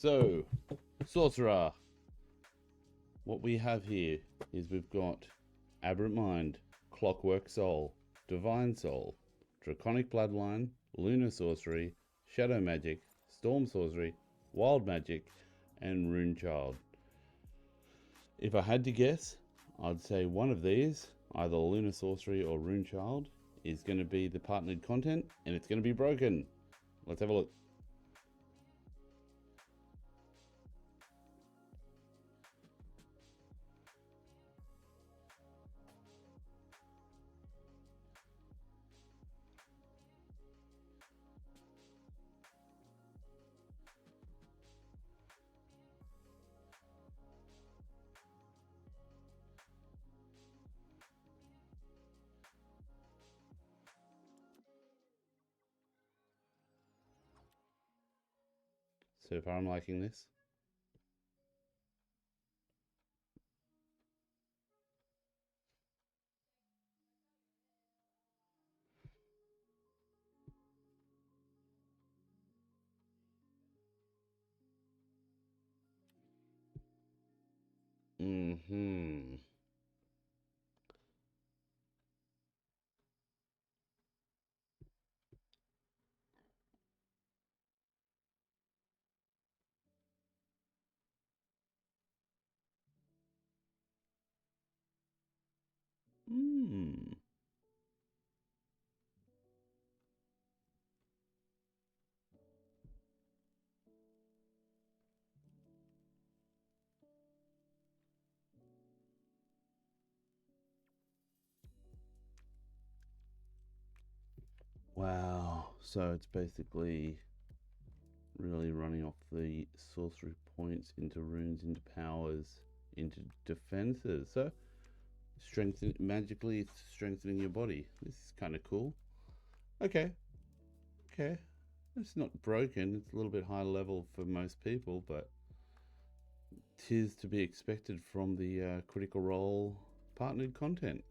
So, Sorcerer. What we have here is we've got Aberrant Mind, Clockwork Soul, Divine Soul, Draconic Bloodline, Lunar Sorcery, Shadow Magic, Storm Sorcery, Wild Magic, and Rune Child. If I had to guess, I'd say one of these, either Lunar Sorcery or Rune Child, is going to be the partnered content, and it's going to be broken. Let's have a look. So far I'm liking this. Wow, so it's basically really running off the sorcery points into runes, into powers, into defenses. So magically strengthening your body. This is kind of cool. Okay, it's not broken. It's a little bit high level for most people, but 'tis to be expected from the Critical Role partnered content.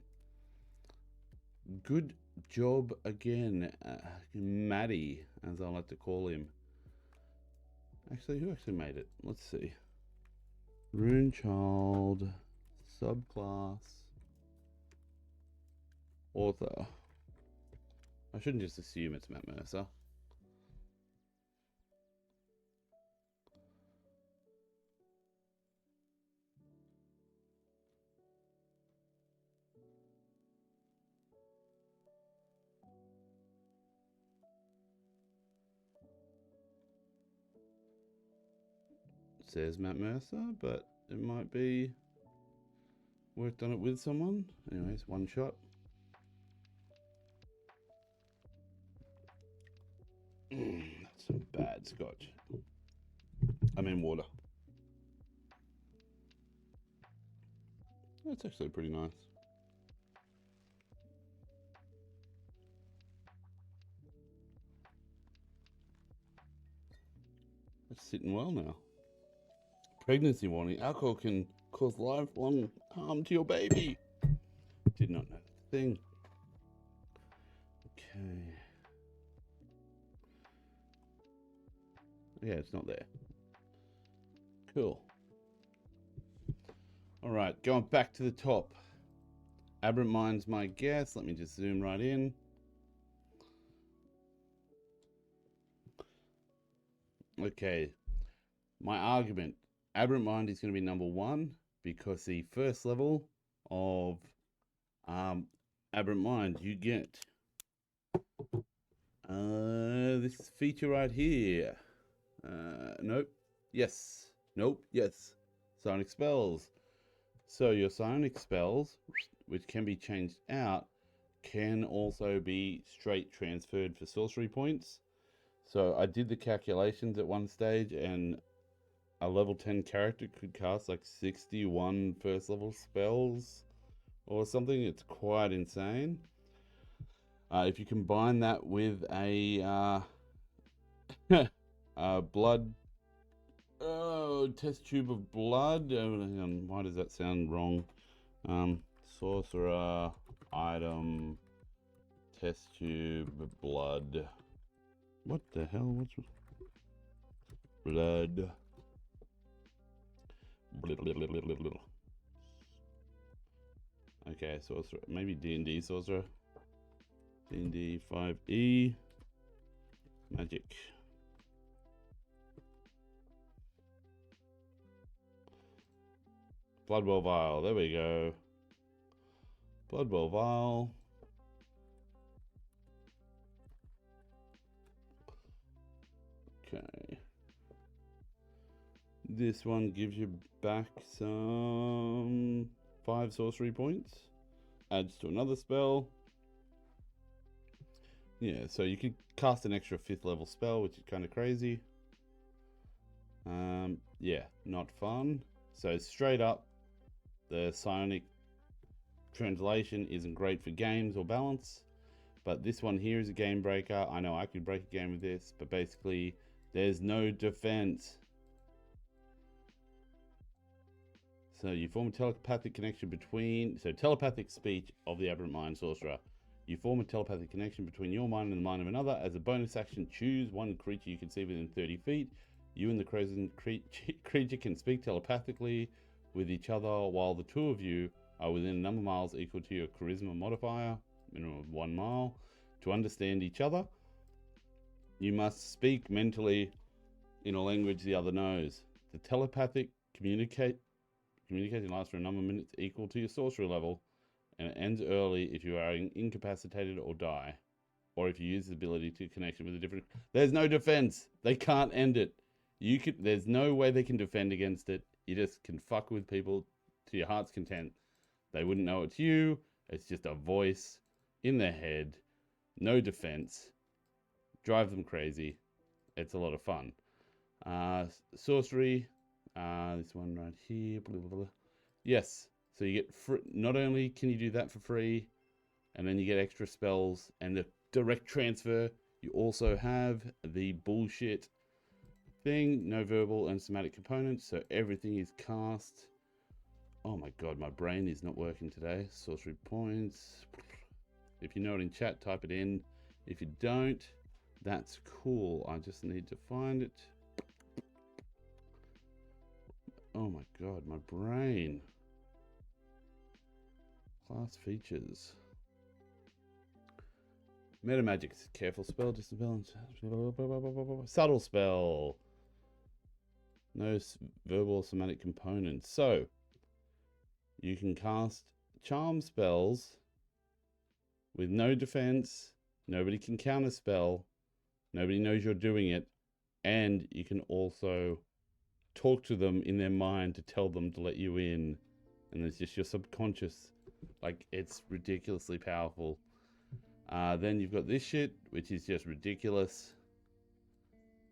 Good job again, Maddie, as I like to call him. Actually, who actually made it? Let's see. Rune Child, subclass, author. I shouldn't just assume it's Matt Mercer. It says Matt Mercer, but it might be worked on it with someone. Anyways, one shot. That's some bad scotch. I mean water. That's actually pretty nice. It's sitting well now. Pregnancy warning. Alcohol can cause lifelong harm to your baby. Did not know the thing. Okay. Yeah, it's not there. Cool. All right, going back to the top. Aberrant Mind's my guess. Let me just zoom right in. Okay, my argument. Aberrant Mind is going to be number one because the first level of Aberrant Mind, you get this feature right here. Nope. Yes. Nope. Yes. Psionic spells. So your psionic spells, which can be changed out, can also be straight transferred for sorcery points. So I did the calculations at one stage, and a level 10 character could cast like 61 first level spells or something. It's quite insane. If you combine that with a blood test tube of blood, why does that sound wrong? Sorcerer item test tube blood. What the hell? What's blood? Okay, Sorcerer. Maybe D&D Sorcerer. D&D 5E. Magic. Bloodwell Vial. There we go. Bloodwell Vial. Okay. This one gives you back some 5 sorcery points. Adds to another spell. Yeah, so you could cast an extra 5th level spell, which is kind of crazy. Yeah, not fun. So straight up, the psionic translation isn't great for games or balance, but this one here is a game breaker. I know I could break a game with this, but basically there's no defense. So you form a telepathic connection between, so telepathic speech of the aberrant mind sorcerer. You form a telepathic connection between your mind and the mind of another. As a bonus action, choose one creature you can see within 30 feet. You and the creature can speak telepathically with each other while the two of you are within a number of miles equal to your charisma modifier, minimum of 1 mile. To understand each other, you must speak mentally in a language the other knows. The telepathic communication lasts for a number of minutes equal to your sorcery level, and it ends early if you are incapacitated or die, or if you use the ability to connection with a different. There's no defense. They can't end it. There's no way they can defend against it. You just can fuck with people to your heart's content. They wouldn't know it's you. It's just a voice in their head. No defense. Drive them crazy. It's a lot of fun. Sorcery. This one right here. Blah, blah, blah. Yes. So you get not only can you do that for free, and then you get extra spells and the direct transfer. You also have the bullshit thing, no verbal and somatic components, so everything is cast. Oh my god, my brain is not working today. Sorcery points. If you know it in chat, type it in. If you don't, that's cool. I just need to find it. Oh my god, my brain. Class features. Meta magic. Careful spell, disbalance. Subtle spell. No verbal somatic components. So, you can cast charm spells with no defense. Nobody can counterspell. Nobody knows you're doing it. And you can also talk to them in their mind to tell them to let you in. And it's just your subconscious. Like, it's ridiculously powerful. Then you've got this shit, which is just ridiculous.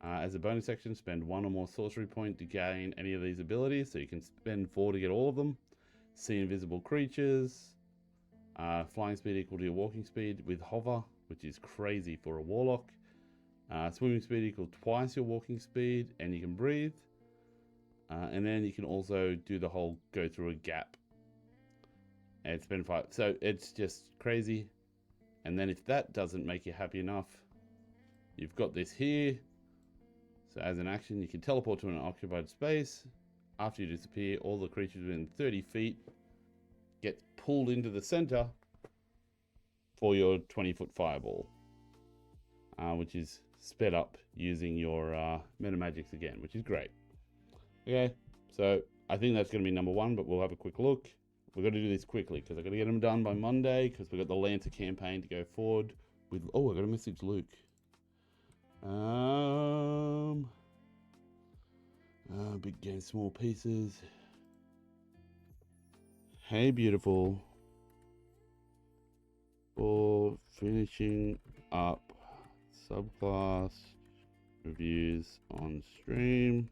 As a bonus action, spend 1 or more sorcery point to gain any of these abilities. So you can spend 4 to get all of them. See invisible creatures. Flying speed equal to your walking speed with hover, which is crazy for a warlock. Swimming speed equal twice your walking speed, and you can breathe. And then you can also do the whole go through a gap. And spend 5. So it's just crazy. And then if that doesn't make you happy enough, you've got this here. So as an action, you can teleport to an occupied space. After you disappear, all the creatures within 30 feet get pulled into the center for your 20-foot fireball, which is sped up using your meta magics again, which is great. Okay, so I think that's going to be number 1, but we'll have a quick look. We've got to do this quickly because I've got to get them done by Monday because we've got the Lancer campaign to go forward with. Oh, I got a message, Luke. Big game, small pieces. Hey, beautiful. For finishing up subclass reviews on stream.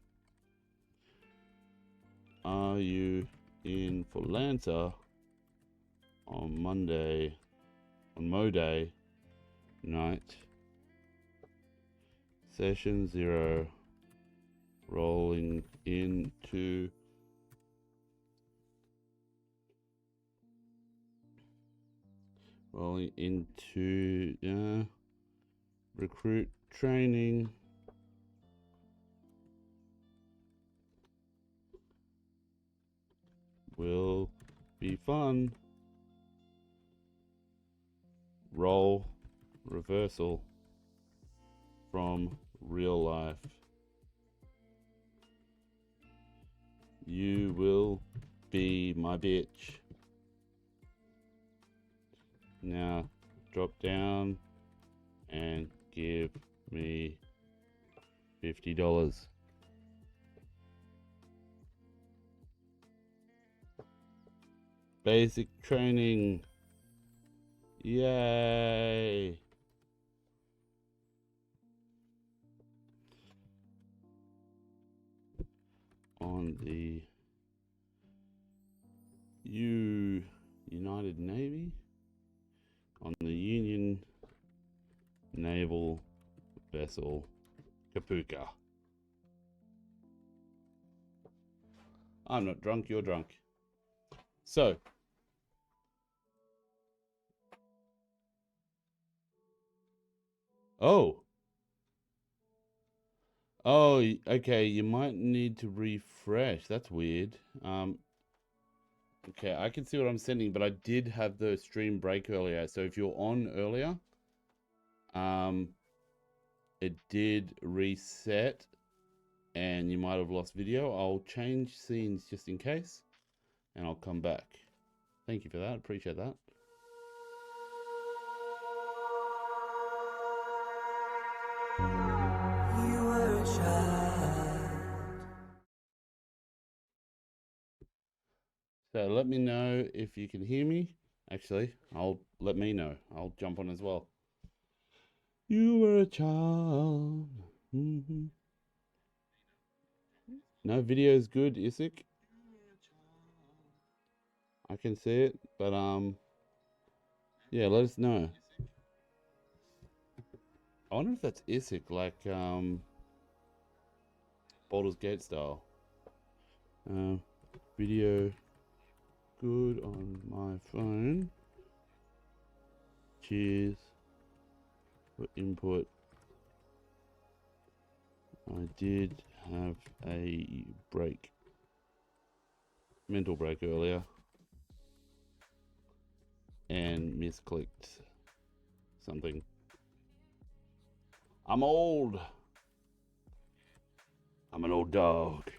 Are you in for Lancer on Monday, on Mo Day night? Session 0, rolling into recruit training. will be fun. Role reversal from real life. You will be my bitch. Now drop down and give me $50. Basic training. Yay. On the United Navy, on the Union Naval Vessel Kapuka. I'm not drunk, you're drunk. So, oh, okay, you might need to refresh. That's weird. Okay, I can see what I'm sending, but I did have the stream break earlier. So if you're on earlier, it did reset and you might have lost video. I'll change scenes just in case and I'll come back. Thank you for that. Appreciate that. You were a child. So let me know if you can hear me. Actually, let me know. I'll jump on as well. You were a child. Mm-hmm. No video is good, Isaac. I can see it, but yeah, let us know. I wonder if that's Isaac, like Baldur's Gate style. Video good on my phone. Cheers for input. I did have a break. Mental break earlier. And misclicked something. I'm old. I'm an old dog.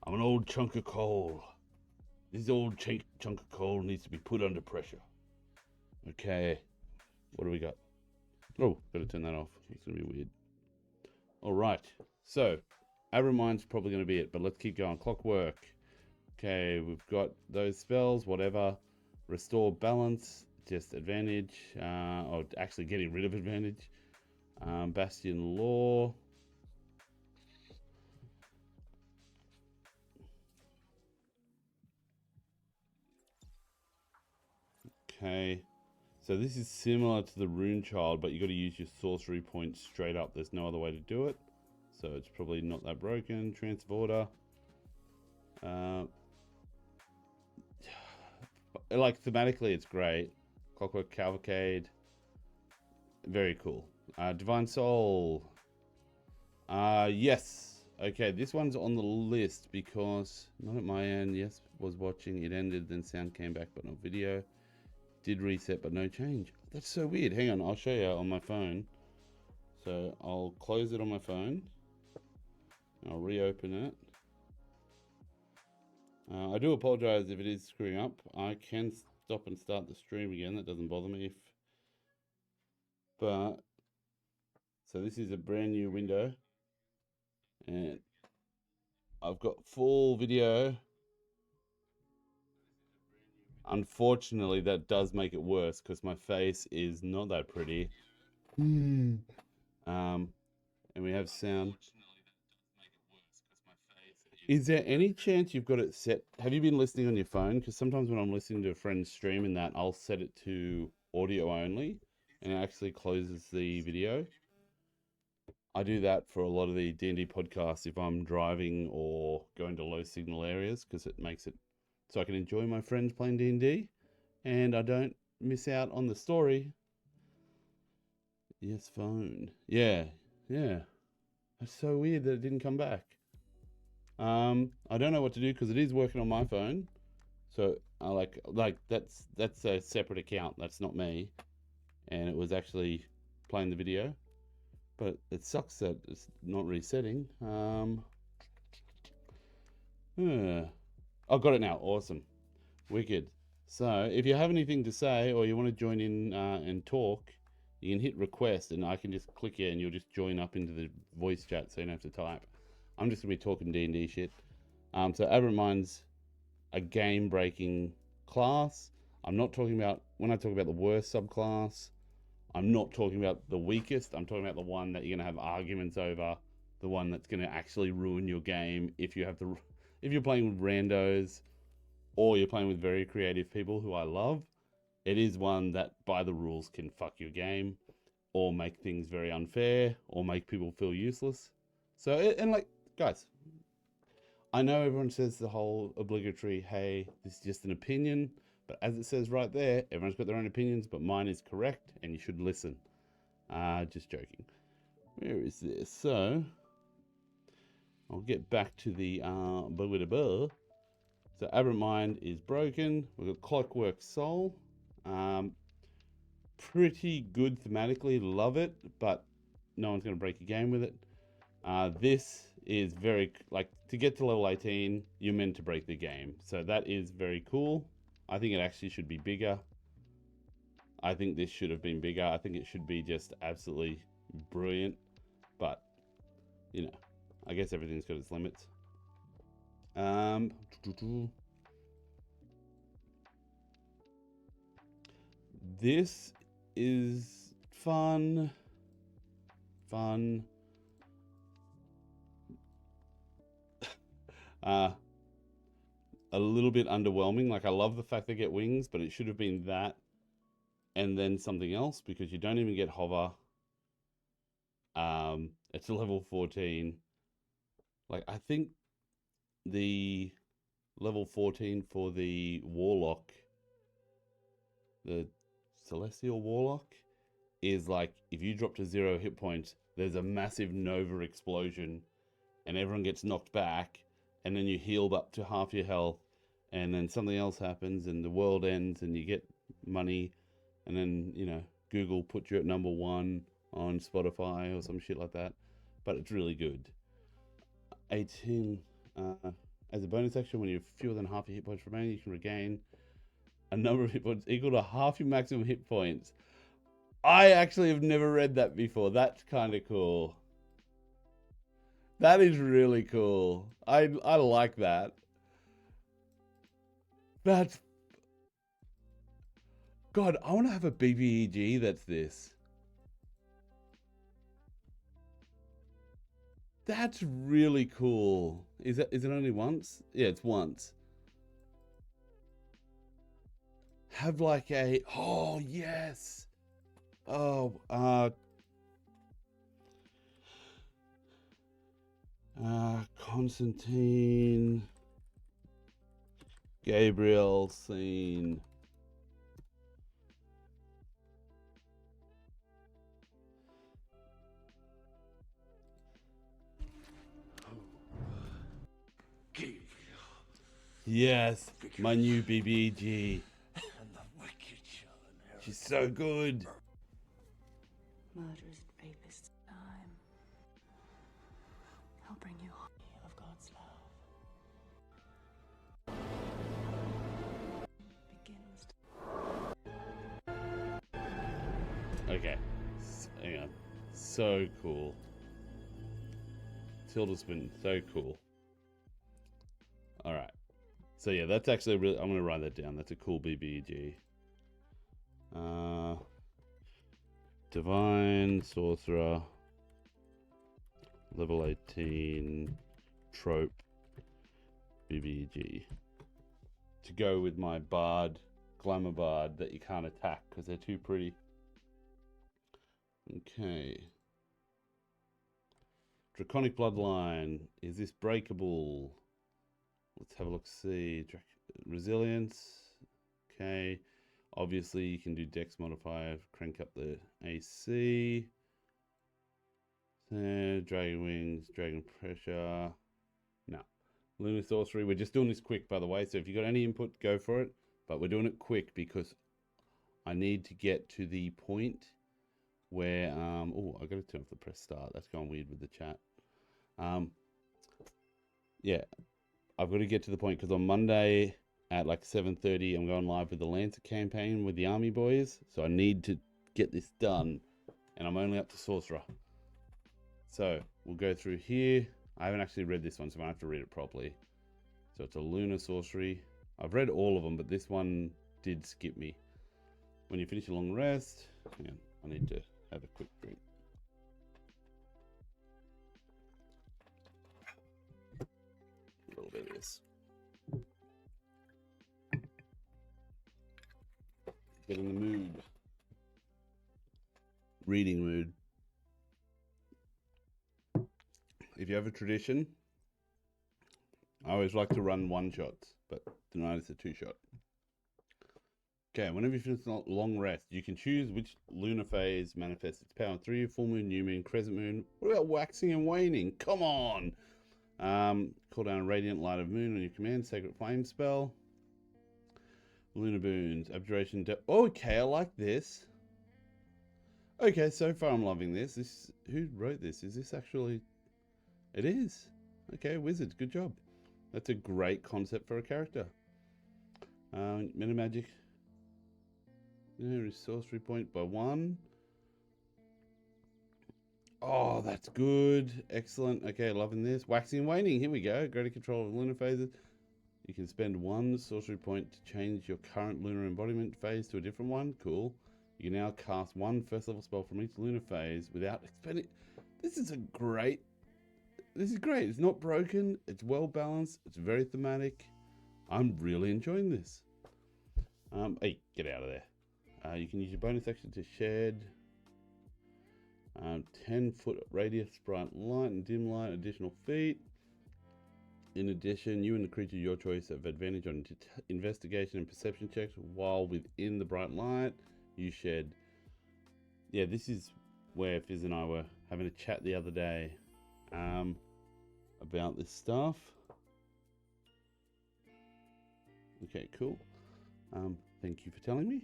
I'm an old chunk of coal. This old chunk of coal needs to be put under pressure. Okay. What do we got? Oh, better turn that off. It's going to be weird. All right. So, Abramine's probably going to be it, but let's keep going. Clockwork. Okay, we've got those spells, whatever. Restore balance, just advantage, or actually getting rid of advantage. Bastion Law. Okay, so this is similar to the Rune Child, but you got to use your sorcery points straight up. There's no other way to do it, so it's probably not that broken. Transporter. Like thematically, it's great. Clockwork Cavalcade. Very cool. Divine Soul. Yes. Okay, this one's on the list because not at my end. Yes, was watching. It ended, then sound came back, but no video. Did reset, but no change. That's so weird. Hang on, I'll show you on my phone. So I'll close it on my phone. I'll reopen it. I do apologize if it is screwing up. I can stop and start the stream again. That doesn't bother me. But so this is a brand new window, and I've got full video. Unfortunately, that does make it worse because my face is not that pretty. And we have sound. Is there any chance you've got it set? Have you been listening on your phone? Because sometimes when I'm listening to a friend's stream and that, I'll set it to audio only, and it actually closes the video. I do that for a lot of the D&D podcasts if I'm driving or going to low signal areas, because it makes it so I can enjoy my friends playing D&D, and I don't miss out on the story. Yes, phone. Yeah. That's so weird that it didn't come back. I don't know what to do because it is working on my phone. So I like that's a separate account. That's not me, and it was actually playing the video. But it sucks that it's not resetting. I got it now. Awesome, wicked. So if you have anything to say or you want to join in and talk, you can hit request, and I can just click here, and you'll just join up into the voice chat, so you don't have to type. I'm just gonna be talking D&D shit. So Abermine's a game-breaking class. I'm not talking about, when I talk about the worst subclass, I'm not talking about the weakest. I'm talking about the one that you're gonna have arguments over, the one that's gonna actually ruin your game if you're playing with randos or you're playing with very creative people who I love. It is one that by the rules can fuck your game or make things very unfair or make people feel useless. So, and like, guys, I know everyone says the whole obligatory, hey, this is just an opinion, but as it says right there, everyone's got their own opinions, but mine is correct and you should listen. Just joking. Where is this? So, I'll get back to the blah. So, Aberrant Mind is broken. We've got Clockwork Soul. Pretty good thematically, love it, but no one's going to break a game with it. This is very, like, to get to level 18, you're meant to break the game. So that is very cool. I think it actually should be bigger. I think this should have been bigger. I think it should be just absolutely brilliant. But, you know, I guess everything's got its limits. This is fun. A little bit underwhelming. Like, I love the fact they get wings, but it should have been that and then something else, because you don't even get hover. It's a level 14. Like, I think the level 14 for the Warlock, the Celestial Warlock, is like, if you drop to 0 hit points, there's a massive Nova explosion and everyone gets knocked back, and then you heal up to half your health, and then something else happens and the world ends and you get money, and then, you know, Google put you at #1 on Spotify or some shit like that. But it's really good. 18, as a bonus action, when you have fewer than half your hit points remaining, you can regain a number of hit points equal to half your maximum hit points. I actually have never read that before. That's kind of cool. That is really cool. I like that. That's... God, I want to have a BBEG that's this. That's really cool. Is it only once? Yeah, it's once. Have like a... Oh, yes. Oh, Constantine, Gabriel scene. Gabriel. Yes, my new BBG. And the wicked she's so good. Murderers and rapists time. I'll bring you of God's love. Begins. Okay, hang on. So cool. Tilda's been so cool. All right. So yeah, that's actually really... I'm gonna write that down. That's a cool BBG. Divine Sorcerer, level 18, trope, BBG. To go with my bard, glamour bard that you can't attack because they're too pretty. Okay. Draconic Bloodline. Is this breakable? Let's have a look. See. Resilience. Okay. Obviously, you can do Dex modifier, crank up the AC. Dragon Wings, Dragon Pressure. No. Lunar Sorcery. We're just doing this quick, by the way. So if you got any input, go for it. But we're doing it quick because I need to get to the point where oh, I got to turn off the press start. That's going weird with the chat. Yeah, I've got to get to the point because on Monday at like 7:30, I'm going live with the Lancer campaign with the Army boys. So I need to get this done, and I'm only up to Sorcerer. So we'll go through here. I haven't actually read this one, so I might have to read it properly. So it's a Lunar Sorcery. I've read all of them, but this one did skip me. When you finish a long rest, hang on, I need to have a quick drink. A little bit of this. Get in the mood. Reading mood. If you have a tradition, I always like to run one shots, but tonight it's a 2-shot. Okay, whenever you finish a long rest, you can choose which lunar phase manifests its power. 3, full moon, new moon, crescent moon. What about waxing and waning? Come on! Call down a radiant light of moon on your command. Sacred flame spell. Lunar boons, abjuration. Okay, I like this. Okay, so far I'm loving this. Who wrote this? Is this actually? It is. Okay, wizards, good job. That's a great concept for a character. Meta magic. Sorcery point by 1. Oh, that's good. Excellent. Okay, loving this. Waxing and waning. Here we go. Greater control of lunar phases. You can spend 1 sorcery point to change your current lunar embodiment phase to a different one. Cool. You can now cast 1 first level spell from each lunar phase without expending. This is great. It's not broken. It's well balanced. It's very thematic. I'm really enjoying this. Hey, get out of there. You can use your bonus action to shed 10-foot radius bright light and dim light additional feet. In addition, you and the creature of your choice have advantage on investigation and perception checks while within the bright light. You shed. Yeah, this is where Fizz and I were having a chat the other day about this stuff. Okay, cool. Thank you for telling me.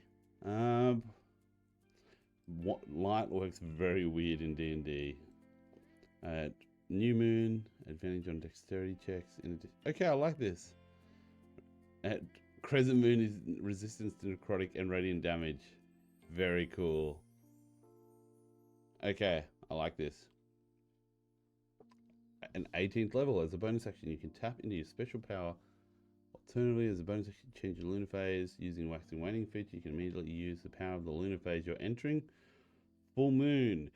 What light works very weird in D&D. New moon, advantage on dexterity checks. Okay, I like this. Crescent moon is resistance to necrotic and radiant damage. Very cool. Okay, I like this. An 18th level. As a bonus action, you can tap into your special power. Alternatively, as a bonus action, change your lunar phase. Using waxing waning feature, you can immediately use the power of the lunar phase you're entering. Full moon.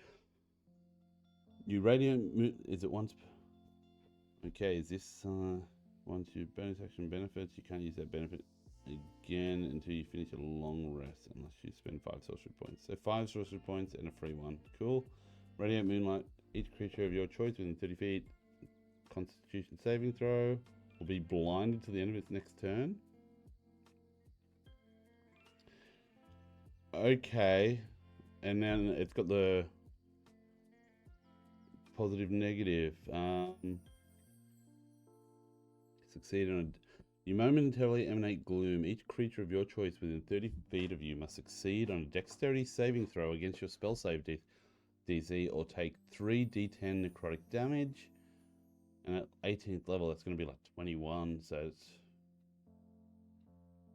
Your radiant moon. Is it once? Okay, is this once your bonus action benefits? You can't use that benefit again until you finish a long rest, unless you spend 5 sorcery points. So 5 sorcery points and a free one. Cool. Radiant moonlight. Each creature of your choice within 30 feet. Constitution saving throw. Will be blinded to the end of its next turn. Okay. And then it's got the positive negative. Succeed on you momentarily emanate gloom. Each creature of your choice within 30 feet of you must succeed on a dexterity saving throw against your spell save DC or take 3d10 necrotic damage. And at 18th level, that's going to be like 21, so it's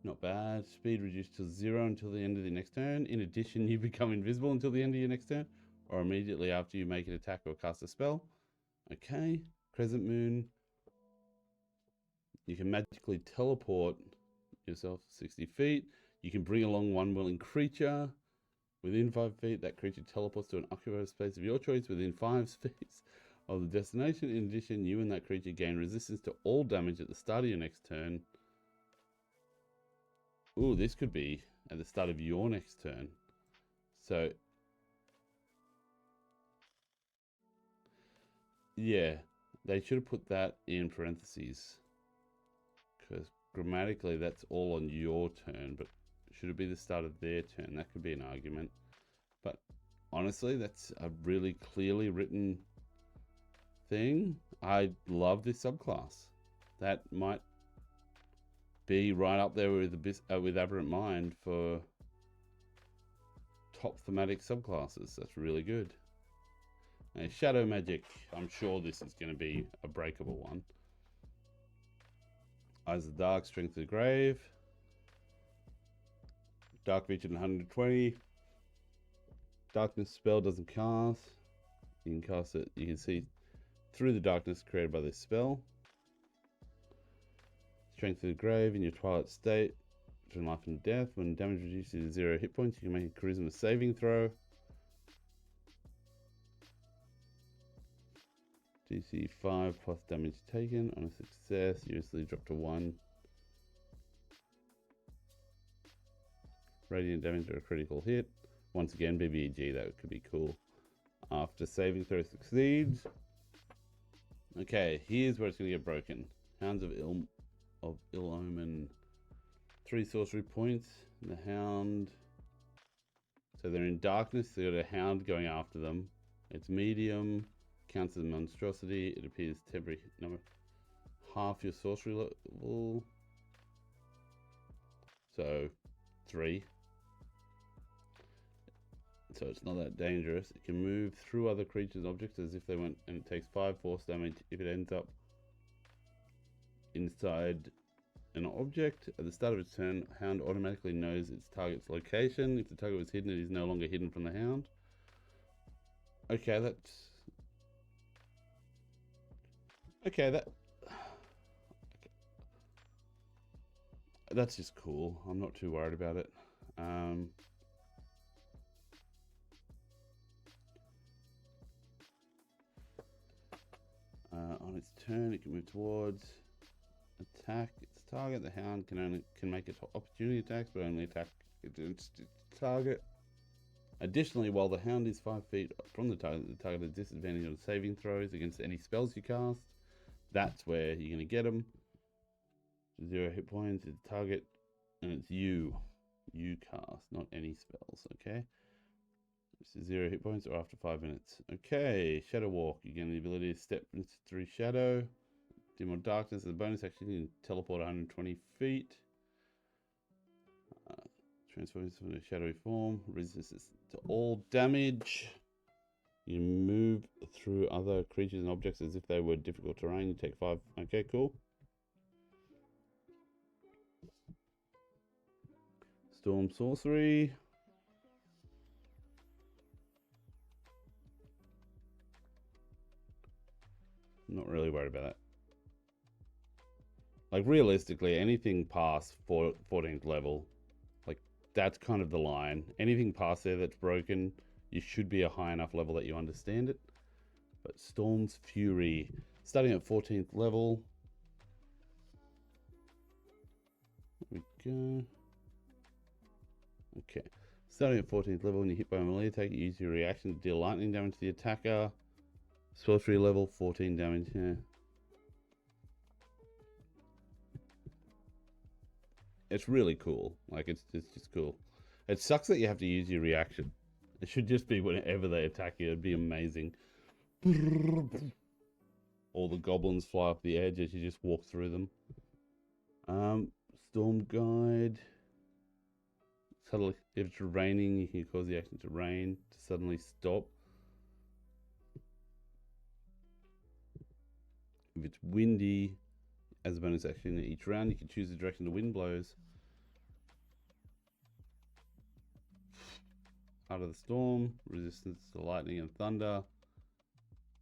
not bad. Speed reduced to 0 until the end of the next turn. In addition, you become invisible until the end of your next turn, or immediately after you make an attack or cast a spell. Okay, Crescent Moon. You can magically teleport yourself 60 feet. You can bring along one willing creature within 5 feet. That creature teleports to an occupied space of your choice within 5 feet of the destination. In addition, you and that creature gain resistance to all damage at the start of your next turn. Ooh, this could be at the start of your next turn. So, yeah, they should have put that in parentheses. Because grammatically, that's all on your turn, but should it be the start of their turn? That could be an argument. But honestly, that's a really clearly written thing. I love this subclass. that might be right up there with with Aberrant Mind for top thematic subclasses. That's really good. Shadow Magic. I'm sure this is going to be a breakable one. Eyes of the Dark, Strength of the Grave. Dark Vision 120. Darkness spell doesn't cast. You can cast it, you can see through the darkness created by this spell. Strength of the Grave in your twilight state. Between life and death. When damage reduces to 0 hit points, you can make a charisma saving throw. DC 5 plus damage taken. On a success, you usually drop to 1. Radiant damage or a critical hit. Once again, BBEG, that could be cool. After saving throw succeeds. Okay, here's where it's going to get broken. Hounds of Ill Omen. 3 sorcery points. The Hound. So they're in darkness. They've got a Hound going after them. It's medium. Counts as a monstrosity. It appears temporary number. Half your sorcery level. So 3. So it's not that dangerous. It can move through other creatures and objects as if they went, and it takes 5 force damage if it ends up inside an object. At the start of its turn, Hound automatically knows its target's location. If the target was hidden, it is no longer hidden from the Hound. Okay, that's just cool. I'm not too worried about it. On its turn, it can move towards, attack its target. The Hound can make its opportunity attacks, but only attack its target. Additionally, while the Hound is 5 feet from the target has disadvantage on saving throws against any spells you cast. That's where you're going to get them. 0 hit points is the target, and it's you cast, not any spells. Okay. This is 0 hit points or after 5 minutes. Okay, Shadow Walk. You get the ability to step through shadow. Dim or darkness. As a bonus action, you can teleport 120 feet. Transform into a shadowy form. Resistance to all damage. You move through other creatures and objects as if they were difficult terrain. You take 5. Okay, cool. Storm Sorcery. Not really worried about that. Like, realistically, anything past 14th level, like, that's kind of the line. Anything past there that's broken, you should be a high enough level that you understand it. But Storm's Fury, starting at 14th level. There we go. Okay. Starting at 14th level, when you hit by a melee attack, you use your reaction to deal lightning damage to the attacker. Sorcery level, 14 damage, yeah. It's really cool. Like, it's just cool. It sucks that you have to use your reaction. It should just be whenever they attack you. It'd be amazing. All the goblins fly off the edge as you just walk through them. Storm Guide. Suddenly, if it's raining, you can cause the action to rain to suddenly stop. If it's windy, as a bonus action, each round you can choose the direction the wind blows. Heart of the Storm, resistance to lightning and thunder.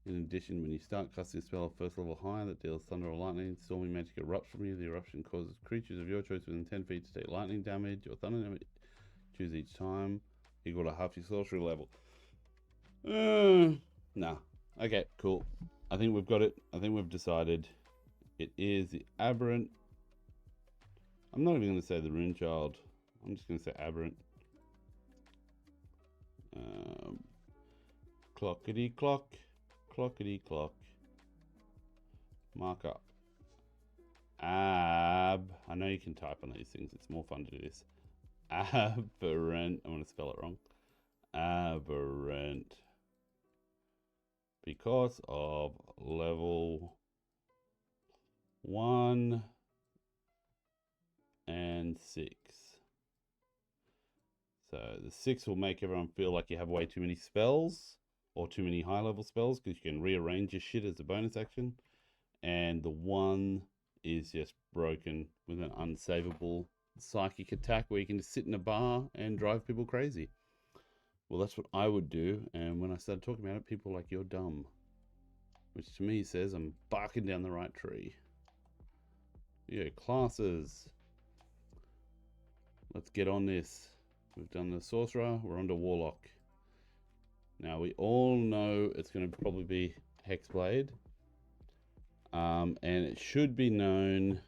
In addition, when you start casting a spell of first level higher that deals thunder or lightning, stormy magic erupts from you. The eruption causes creatures of your choice within 10 feet to take lightning damage or thunder damage. Choose each time, equal to half your sorcery level. Nah. Okay, cool. I think we've got it. I think we've decided. It is the Aberrant. I'm not even going to say the Rune Child. I'm just going to say Aberrant. Clockety clock. Clockety clock. Mark up. I know you can type on these things. It's more fun to do this. Aberrant. I'm going to spell it wrong. Aberrant. Because of level 1 and 6. So the 6 will make everyone feel like you have way too many spells or too many high level spells because you can rearrange your shit as a bonus action. And the 1 is just broken with an unsavable psychic attack where you can just sit in a bar and drive people crazy. Well, that's what I would do. And when I started talking about it, people were like, you're dumb. Which to me says I'm barking down the right tree. Yeah, classes. Let's get on this. We've done the Sorcerer, we're on to Warlock. Now we all know it's going to probably be Hexblade. And it should be known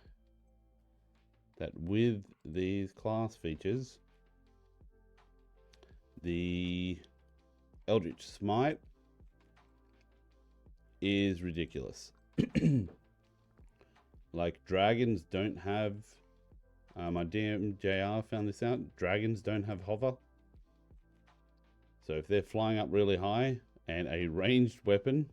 that with these class features, the Eldritch Smite is ridiculous. Like, dragons don't have, my DM JR found this out, dragons don't have hover. So if they're flying up really high and a ranged weapon,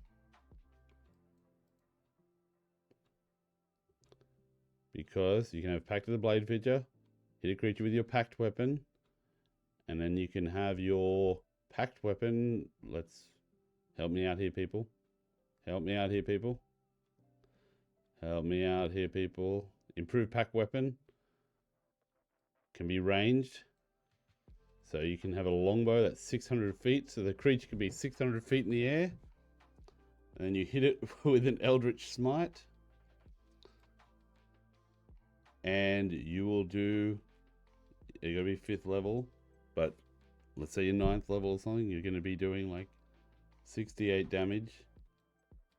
because you can have Pact of the Blade feature, hit a creature with your Pact weapon, and then you can have your Pact weapon, let's, help me out here, people. Help me out here, people. Help me out here, people. Improved Pact weapon can be ranged. So you can have a longbow that's 600 feet. So the creature can be 600 feet in the air. And then you hit it with an Eldritch Smite. And you will do, you're going to be 5th level. But let's say you're 9th level or something. You're going to be doing like 68 damage.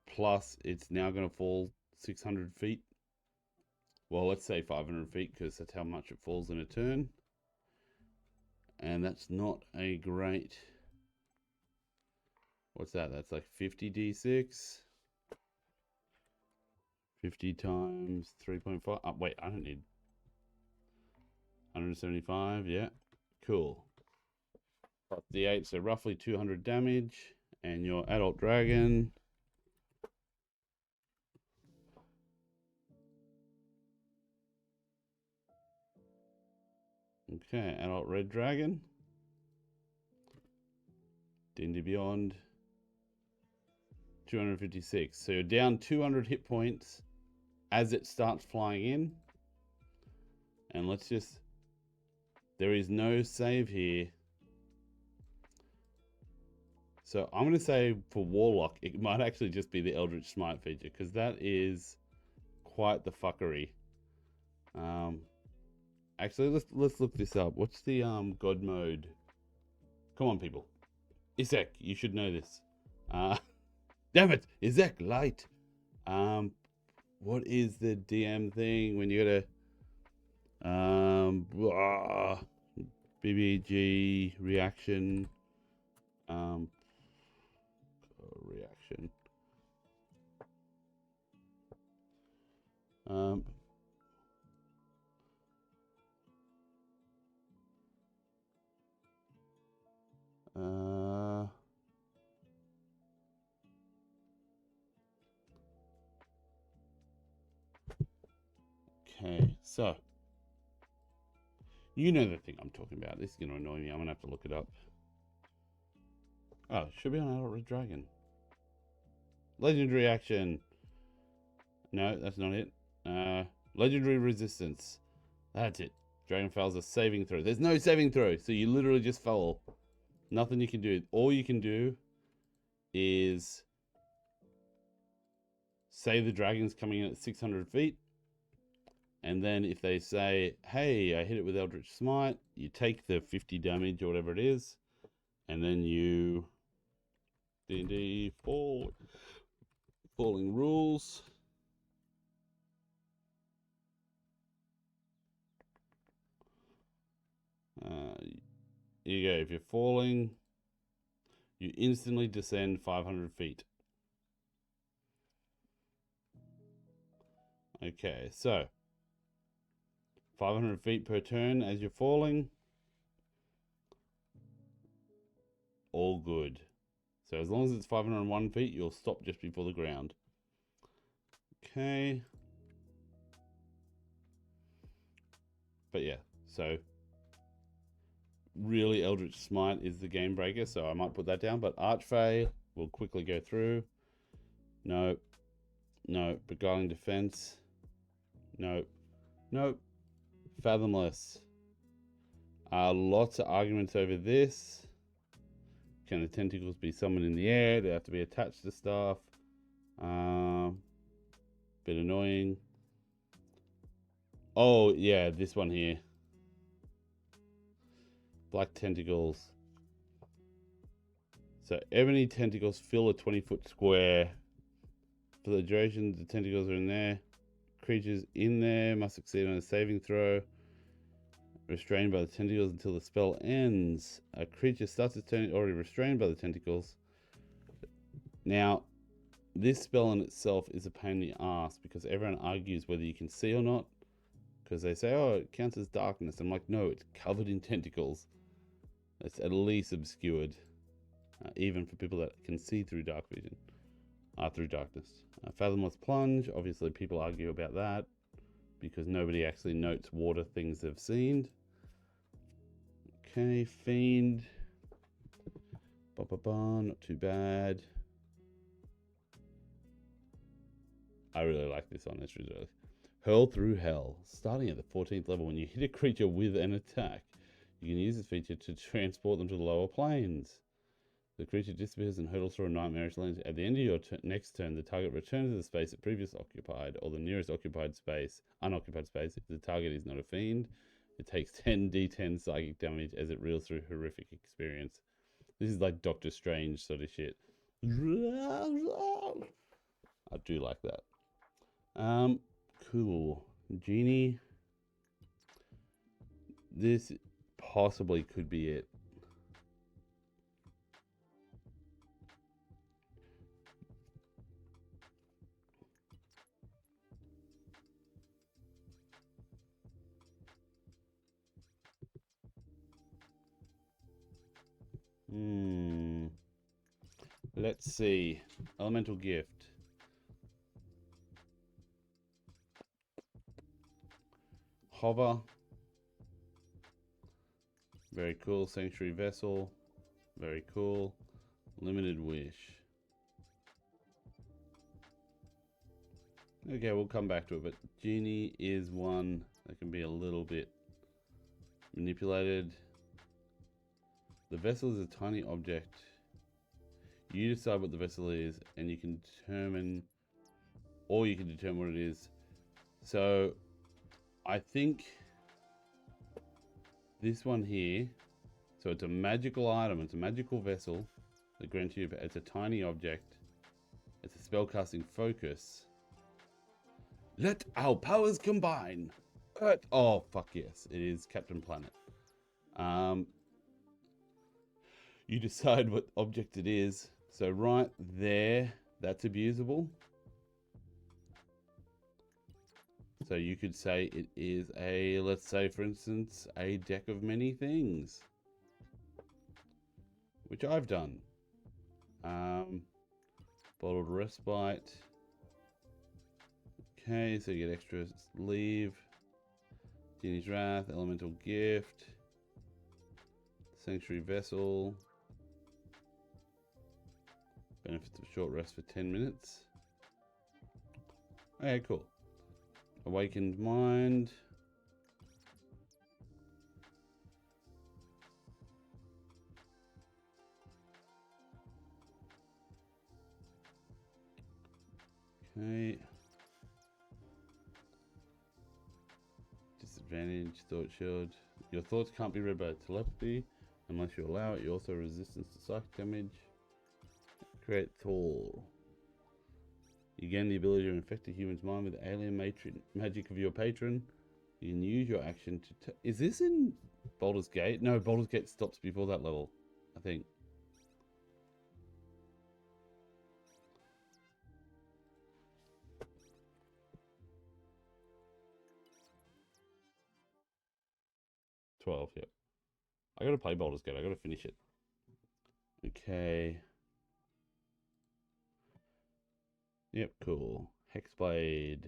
Plus it's now going to fall 600 feet. Well, let's say 500 feet because that's how much it falls in a turn. And that's not a great... What's that? That's like 50 d6. 50 times 3.5. Oh, wait, I don't need... 175, yeah. Cool. Plus d8, so roughly 200 damage. And your adult dragon... Okay, adult red dragon. D&D Beyond. 256. So you're down 200 hit points as it starts flying in. And let's just... There is no save here. So I'm going to say for Warlock, it might actually just be the Eldritch Smite feature, because that is quite the fuckery. Actually, let's look this up. What's the God mode? Come on, people. Isaac, you should know this. Damn it, Isaac, light. What is the DM thing when you gotta BBG reaction? Reaction. Okay, so you know the thing I'm talking about. This is gonna annoy me. I'm gonna have to look it up. Oh, it should be on Adult Red Dragon. Legendary action. No, that's not it. Legendary resistance. That's it. Dragon fails a saving throw. There's no saving throw, so you literally just fall. Nothing you can do. All you can do is say the dragon's coming in at 600 feet. And then if they say, hey, I hit it with Eldritch Smite, you take the 50 damage or whatever it is. And then you... D&D falling rules. Here you go. If you're falling, you instantly descend 500 feet. Okay, so 500 feet per turn as you're falling. All good. So as long as it's 501 feet, you'll stop just before the ground. Okay. But yeah, so really Eldritch Smite is the game breaker, so I might put that down. But Archfey, we'll quickly go through. Nope. Nope. Beguiling Defense. Nope. Nope. Fathomless. Lots of arguments over this. Can the tentacles be summoned in the air? They have to be attached to stuff. Bit annoying. Oh, yeah, this one here. Black tentacles. So ebony tentacles fill a 20-foot square. For the duration, the tentacles are in there. Creatures in there must succeed on a saving throw. Restrained by the tentacles until the spell ends. A creature starts its turn already restrained by the tentacles. Now, this spell in itself is a pain in the ass because everyone argues whether you can see or not. Because they say, oh, it counts as darkness. I'm like, no, it's covered in tentacles. It's at least obscured. Even for people that can see through dark vision. Through darkness. Fathomless Plunge. Obviously, people argue about that. Because nobody actually notes water things they've seen. Okay, Fiend. Not too bad. I really like this one. It's really Hurl Through Hell. Starting at the 14th level, when you hit a creature with an attack, you can use this feature to transport them to the lower planes. The creature disappears and hurtles through a nightmarish land. At the end of your next turn, the target returns to the space it previously occupied, or the nearest unoccupied space. If the target is not a fiend, it takes 10 d10 psychic damage as it reels through horrific experience. This is like Doctor Strange sort of shit. I do like that. Cool. Genie. This possibly could be it. Let's see. Elemental Gift. Hover. Very cool. Sanctuary Vessel. Very cool. Limited Wish. Okay, we'll come back to it, but Genie is one that can be a little bit manipulated. The vessel is a tiny object. You decide what the vessel is, and you can determine, or you can determine what it is. So, I think this one here, so it's a magical item, it's a magical vessel that grants you, it's a tiny object, it's a spellcasting focus. Let our powers combine. Oh, fuck yes, it is Captain Planet. You decide what object it is. So right there, that's abusable. So you could say it is a, let's say for instance, a deck of many things. Which I've done. Bottled Respite. Okay, so you get extra leave. Genie's Wrath, Elemental Gift. Sanctuary Vessel. Benefits of short rest for 10 minutes. Okay, cool. Awakened Mind. Okay. Disadvantage, Thought Shield. Your thoughts can't be read by telepathy unless you allow it. You also have resistance to psychic damage. Create Thor. You gain the ability to infect a human's mind with the alien magic of your patron. You can use your action to... Is this in Baldur's Gate? No, Baldur's Gate stops before that level, I think. Yep. I gotta play Baldur's Gate. I gotta finish it. Okay. Yep, cool. Hexblade.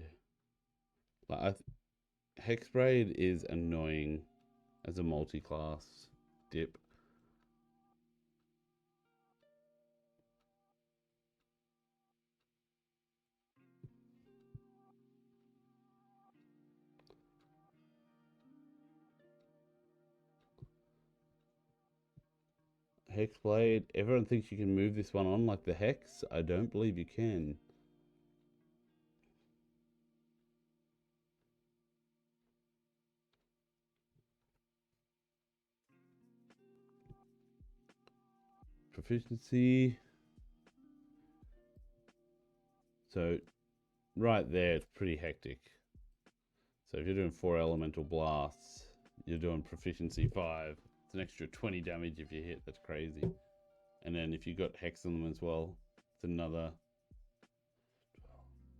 Hexblade is annoying as a multi-class dip. Hexblade, everyone thinks you can move this one on like the Hex. I don't believe you can. Proficiency. So right there, it's pretty hectic. So if you're doing 4 elemental blasts, you're doing proficiency 5. It's an extra 20 damage if you hit. That's crazy. And then if you got hex on them as well, it's another,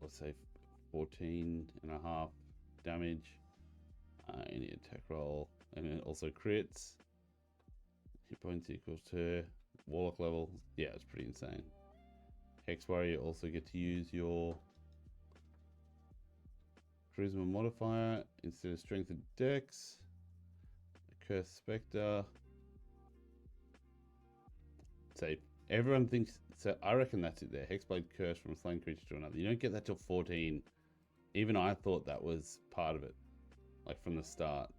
let's say 14.5 damage. Any attack roll, and it also crits. Hit points equals to warlock level. Yeah, it's pretty insane. Hex warrior, you also get to use your charisma modifier instead of strength and dex. Cursed spectre. So everyone thinks, so I reckon that's it there. Hexblade curse from a slain creature to another. You don't get that till 14. Even I thought that was part of it, like from the start.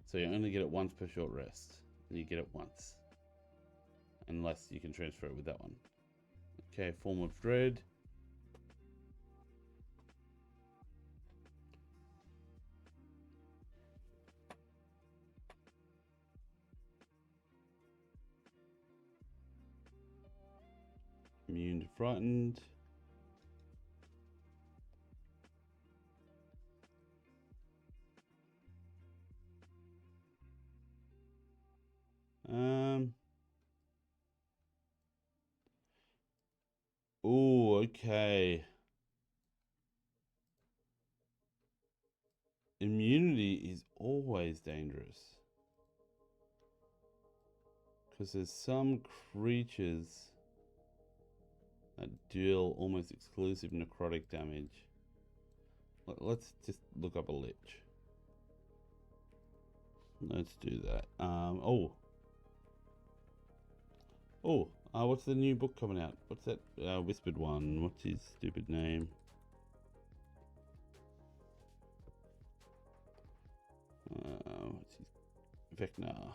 So you only get it once per short rest, and you get it once, unless you can transfer it with that one. Okay, form of dread. Immune to frightened. Oh, okay. Immunity is always dangerous. Because there's some creatures that deal almost exclusive necrotic damage. Let's just look up a lich. Let's do that. What's the new book coming out? What's that whispered one? What's his stupid name? What's his Vecna?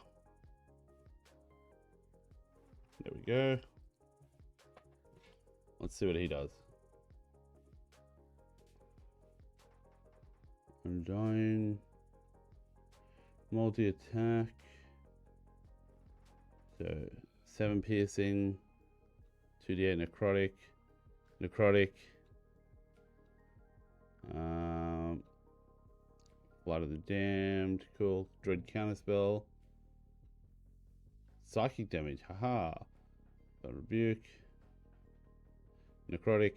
There we go. Let's see what he does. Undying. Multi-attack. So 7 piercing. 2d8 necrotic. Necrotic. Blood of the Damned. Cool. Dread counterspell. Psychic damage. Haha. Rebuke. Necrotic.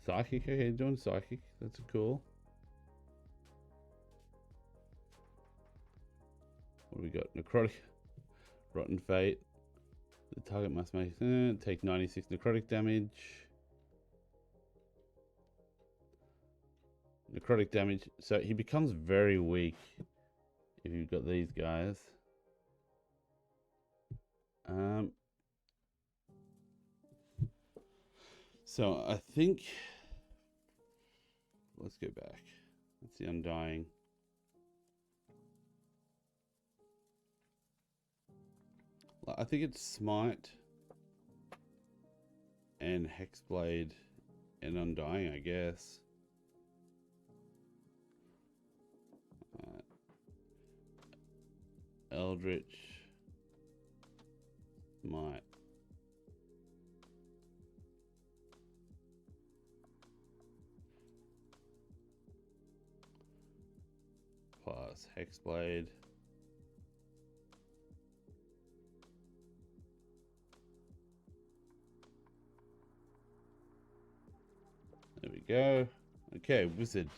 Psychic. Okay, doing psychic. That's cool. What do we got? Necrotic. Rotten Fate. The target must take 96 necrotic damage. Necrotic damage. So he becomes very weak if you've got these guys. So I think, let's go back. That's the Undying. I think it's Smite and Hexblade and Undying, I guess. Eldritch, Smite. Plus Hexblade. There we go. Okay, Wizard.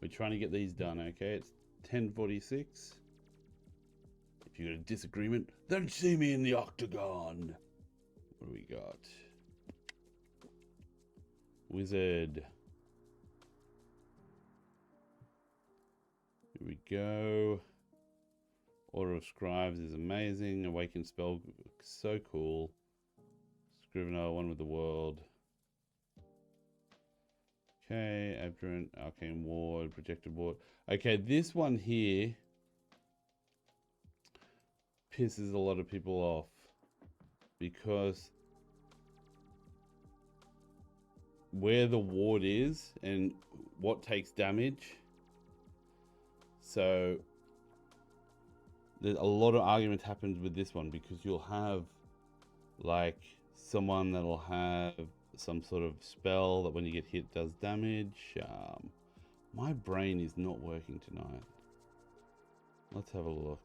We're trying to get these done, okay? It's 1046. If you got a disagreement, then see me in the octagon. What do we got? Wizard. Here we go. Order of Scribes is amazing. Awakened spell, so cool. Scrivener, one with the world. Okay, Abjurant, Arcane Ward, Projected Ward. Okay, this one here pisses a lot of people off because where the ward is and what takes damage. So there's a lot of argument happens with this one because you'll have like someone that'll have some sort of spell that when you get hit does damage. My brain is not working tonight. Let's have a look.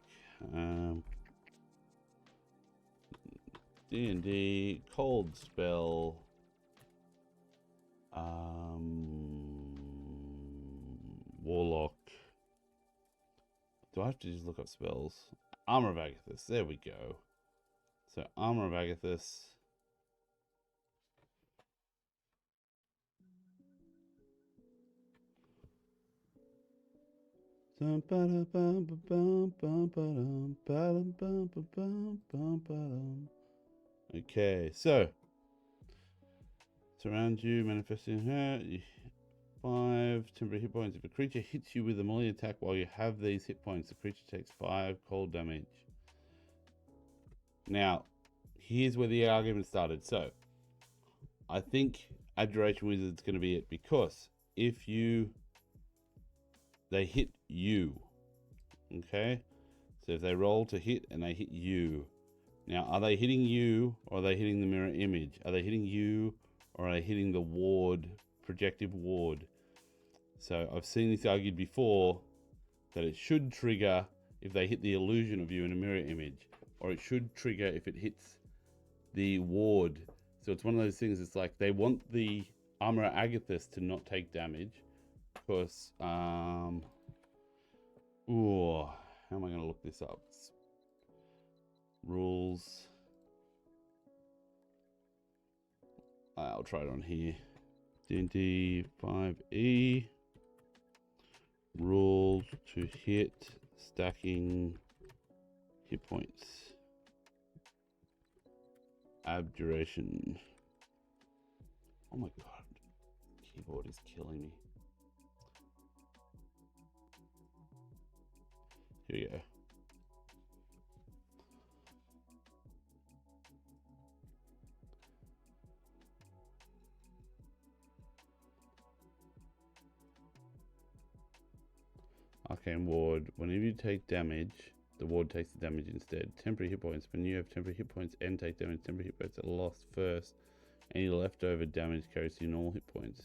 D&D, cold spell. Warlock. Do I have to just look up spells? Armor of Agathis, there we go. So Armor of Agathis. Okay, so surround you, manifesting her. 5 temporary hit points. If a creature hits you with a melee attack while you have these hit points, the creature takes 5 cold damage. Now, here's where the argument started. So, I think Abjuration Wizard's going to be it because if they hit you, okay? So if they roll to hit and they hit you, now are they hitting you or are they hitting the mirror image? Are they hitting you or are they hitting the ward, projective ward? So I've seen this argued before that it should trigger if they hit the illusion of you in a mirror image, or it should trigger if it hits the ward. So it's one of those things, it's like they want the Armor Agathis to not take damage because, how am I going to look this up? Rules. I'll try it on here. D&D 5e. Rules to hit stacking hit points. Abjuration. Oh my god. Keyboard is killing me. Here we go. Arcane Ward. Whenever you take damage, the ward takes the damage instead. Temporary hit points. When you have temporary hit points and take damage, temporary hit points are lost first. Any leftover damage carries to your normal hit points.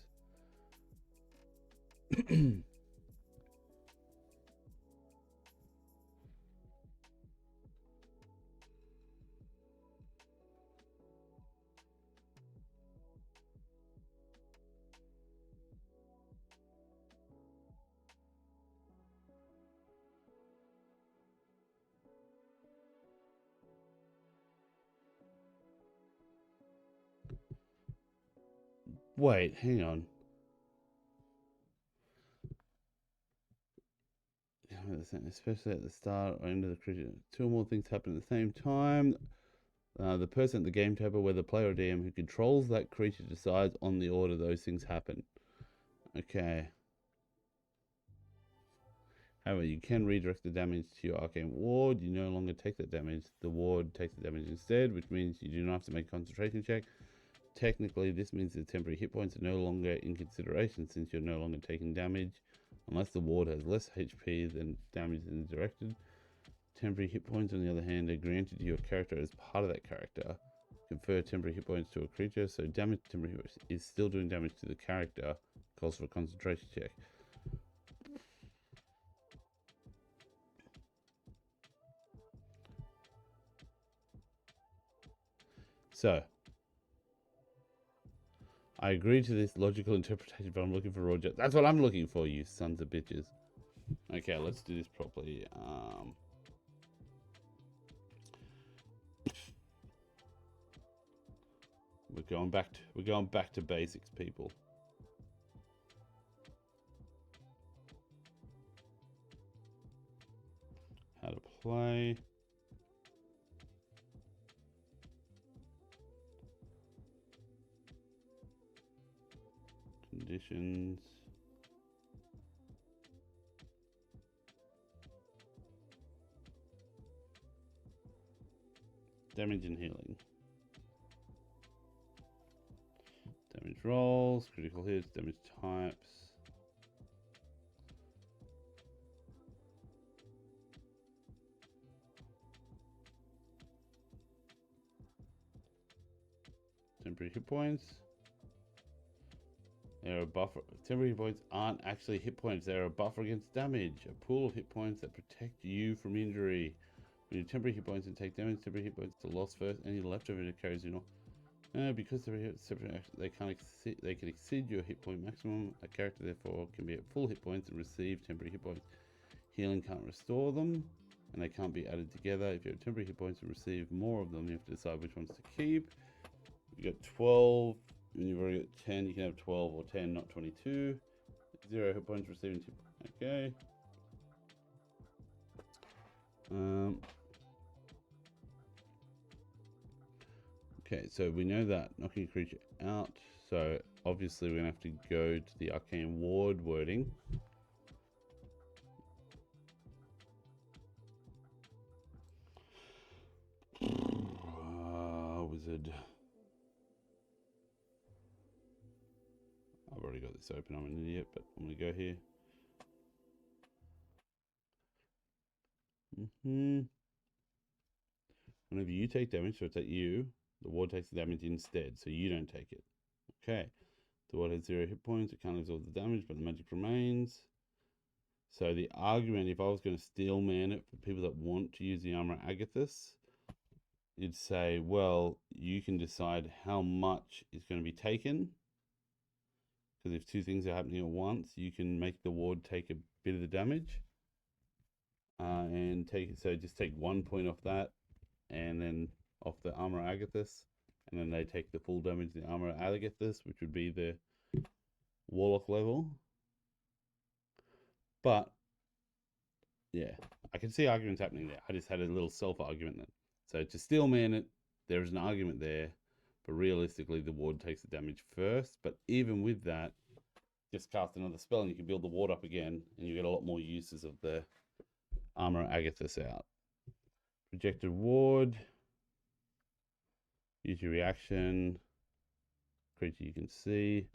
Wait, hang on. Especially at the start or end of the creature. 2 or more things happen at the same time. The person at the game table, where the player or DM who controls that creature decides on the order those things happen. Okay. However, you can redirect the damage to your arcane ward. You no longer take that damage. The ward takes the damage instead, which means you do not have to make a concentration check. Technically, this means the temporary hit points are no longer in consideration since you're no longer taking damage, unless the ward has less HP than damage than directed. Temporary hit points, on the other hand, are granted to your character as part of that character. Confer temporary hit points to a creature, so damage temporary hit points is still doing damage to the character. Calls for a concentration check. So, I agree to this logical interpretation, but I'm looking for raw justice. That's what I'm looking for, you sons of bitches. Okay, let's do this properly. We're going back to basics, people. How to play. Conditions. Damage and healing. Damage rolls, critical hits, damage types. Temporary hit points. They're a buffer. Temporary hit points aren't actually hit points. They're a buffer against damage. A pool of hit points that protect you from injury. When you temporary hit points and take damage, temporary hit points are lost first. Any leftover it carries you know. Because they can exceed your hit point maximum. A character therefore can be at full hit points and receive temporary hit points. Healing can't restore them, and they can't be added together. If you have temporary hit points and receive more of them, you have to decide which ones to keep. You got 12, and you've already got 10. You can have 12 or 10, not 22. 0 hit points receiving 2. Okay. Okay, so we know that knocking a creature out. So obviously we're gonna have to go to the arcane ward wording. Wizard. I've already got this open. I'm an idiot, but I'm gonna go here. Whenever you take damage, so it's at you, the ward takes the damage instead, so you don't take it. Okay. The ward has 0 hit points. It can't absorb the damage, but the magic remains. So the argument, if I was going to steel man it for people that want to use the Armor Agathis, you'd say, well, you can decide how much is going to be taken. Because if 2 things are happening at once, you can make the ward take a bit of the damage. And just take 1 point off that, and then off the Armor Agathis, and then they take the full damage of the Armor Agathis, which would be the Warlock level. But yeah, I can see arguments happening there. I just had a little self-argument then. So to steel man it, there is an argument there, but realistically the ward takes the damage first. But even with that, just cast another spell and you can build the ward up again, and you get a lot more uses of the Armor Agathis out. Projected ward. Use your reaction. Creature you can see.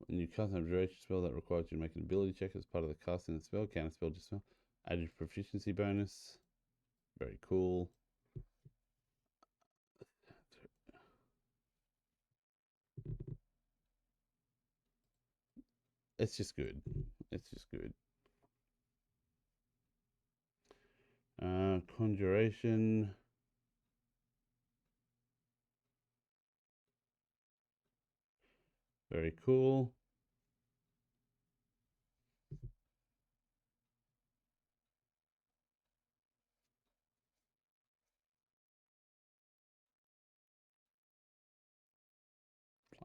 When you cast an abjuration spell that requires you to make an ability check as part of the casting of the spell, counter spell just spell. Added proficiency bonus. Very cool. It's just good. It's just good. Conjuration. Very cool.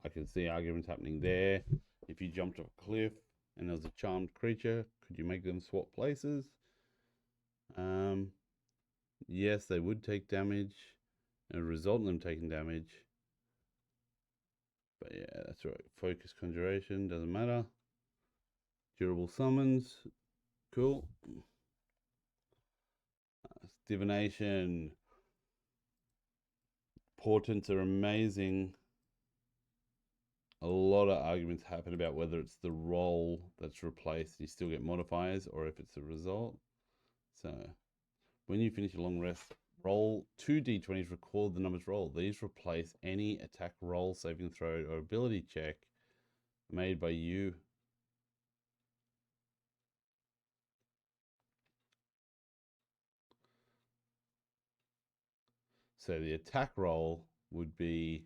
I can see arguments happening there. If you jumped off a cliff and there was a charmed creature, could you make them swap places? Yes, they would take damage and result in them taking damage. But yeah, that's right. Focus conjuration, doesn't matter. Durable summons, cool. Divination. Portents are amazing. A lot of arguments happen about whether it's the roll that's replaced, you still get modifiers, or if it's a result. So when you finish a long rest, roll 2 d20s, record the numbers rolled. These replace any attack, roll, saving throw, or ability check made by you. So the attack roll would be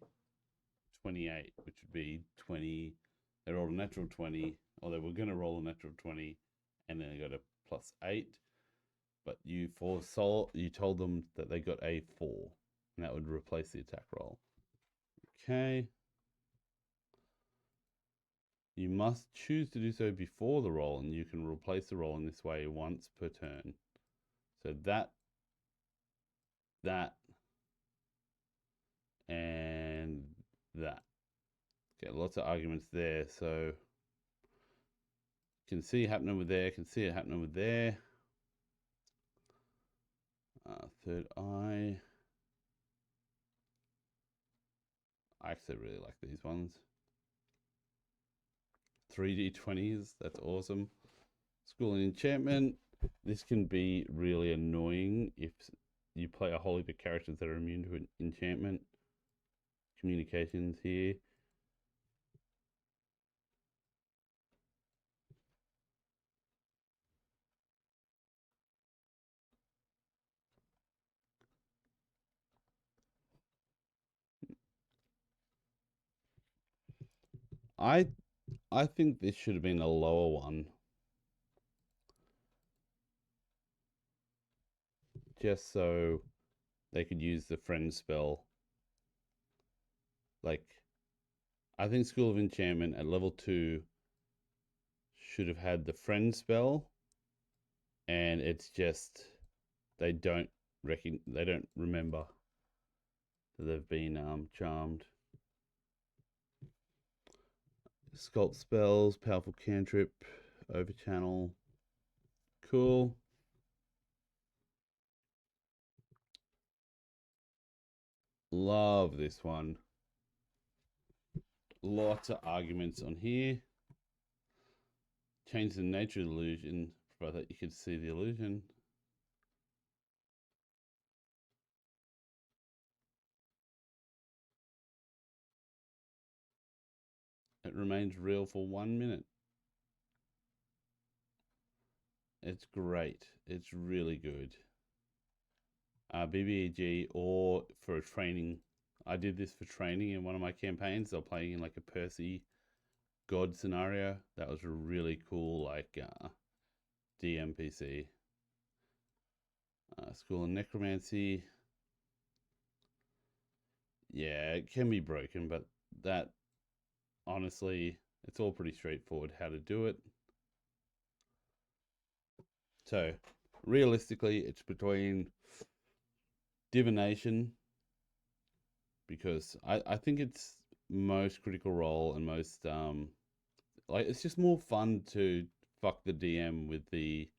28, which would be 20. They rolled a natural 20, or they were going to roll a natural 20, and then they got a +8. But you told them that they got a 4, and that would replace the attack roll. Okay. You must choose to do so before the roll, and you can replace the roll in this way once per turn. So that, and that. Okay, lots of arguments there. So can see it happening with there, can see it happening with there. Third eye. I actually really like these ones. 3d20s, that's awesome. School and enchantment. This can be really annoying if you play a whole heap of characters that are immune to an enchantment. Communications here. I think this should have been a lower one. Just so they could use the friend spell. Like, I think School of Enchantment at level 2 should have had the friend spell, and it's just they don't remember that they've been charmed. Sculpt spells, powerful cantrip, overchannel. Cool. Love this one. Lots of arguments on here. Change the nature of the illusion, provided that you could see the illusion. It remains real for 1 minute. It's great. It's really good. BBEG or for a training. I did this for training in one of my campaigns. They were playing in like a Percy God scenario. That was a really cool like DMPC. School of Necromancy. Yeah, it can be broken, but that honestly, it's all pretty straightforward how to do it. So realistically, it's between divination, because I think it's most critical role and most like it's just more fun to fuck the DM with the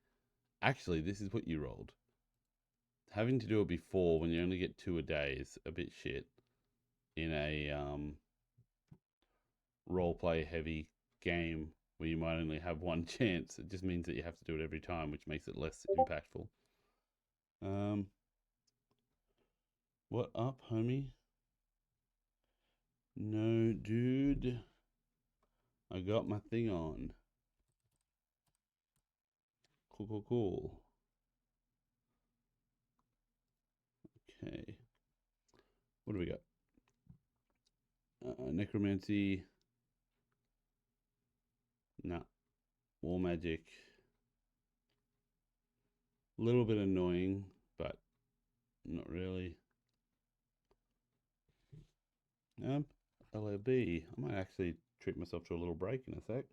actually this is what you rolled. Having to do it before when you only get 2 a day is a bit shit in a role play heavy game where you might only have one chance. It just means that you have to do it every time, which makes it less impactful. What up, homie? No, dude. I got my thing on. Cool. Okay. What do we got? Necromancy. Nah. War magic. A little bit annoying, but not really. LAB. I might actually treat myself to a little break in a sec.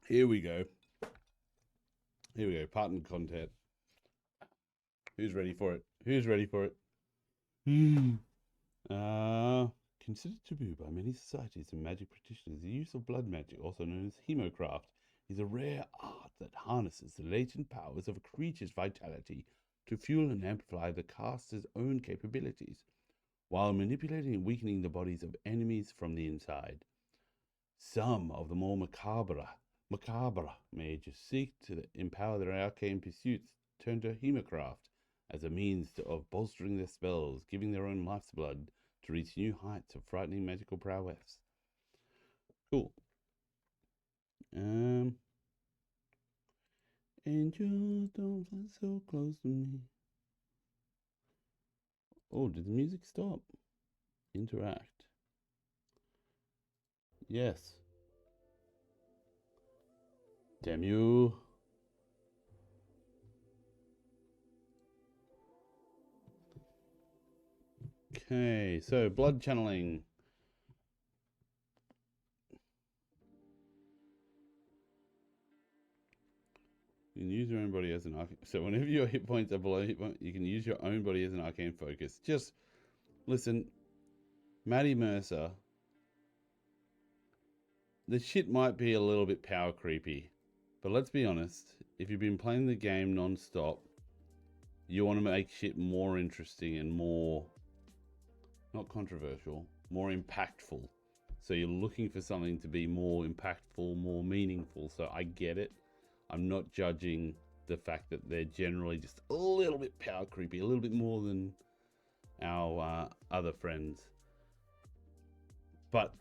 Here we go. Pattern content. Who's ready for it? Considered taboo by many societies and magic practitioners, the use of blood magic, also known as hemocraft, is a rare art that harnesses the latent powers of a creature's vitality to fuel and amplify the caster's own capabilities, while manipulating and weakening the bodies of enemies from the inside. Some of the more macabre mages seek to empower their arcane pursuits, turn to hemocraft as a means of bolstering their spells, giving their own life's blood to reach new heights of frightening magical prowess. Cool. Angels don't fly so close to me. Oh, did the music stop? Interact. Yes. Damn you. Okay, so blood channeling. You can use your own body as an arcane. So whenever your hit points are below hit point, you can use your own body as an arcane focus. Just listen, Maddie Mercer. The shit might be a little bit power creepy, but let's be honest. If you've been playing the game non-stop, you want to make shit more interesting and more, not controversial, more impactful. So you're looking for something to be more impactful, more meaningful. So I get it. I'm not judging the fact that they're generally just a little bit power creepy, a little bit more than our other friends. But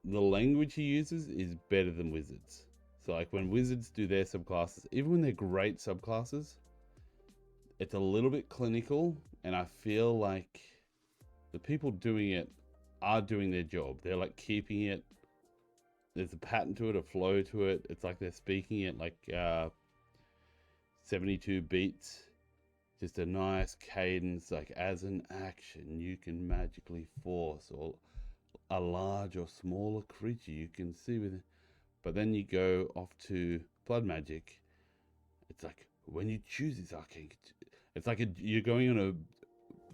the language he uses is better than wizards. So like when wizards do their subclasses, even when they're great subclasses, it's a little bit clinical, and I feel like the people doing it are doing their job. They're like keeping it, there's a pattern to it, a flow to it. It's like they're speaking it like 72 beats, just a nice cadence, like as an action you can magically force or a large or smaller creature you can see with it. But then you go off to blood magic. It's like when you choose this arcane, it's like you're going on a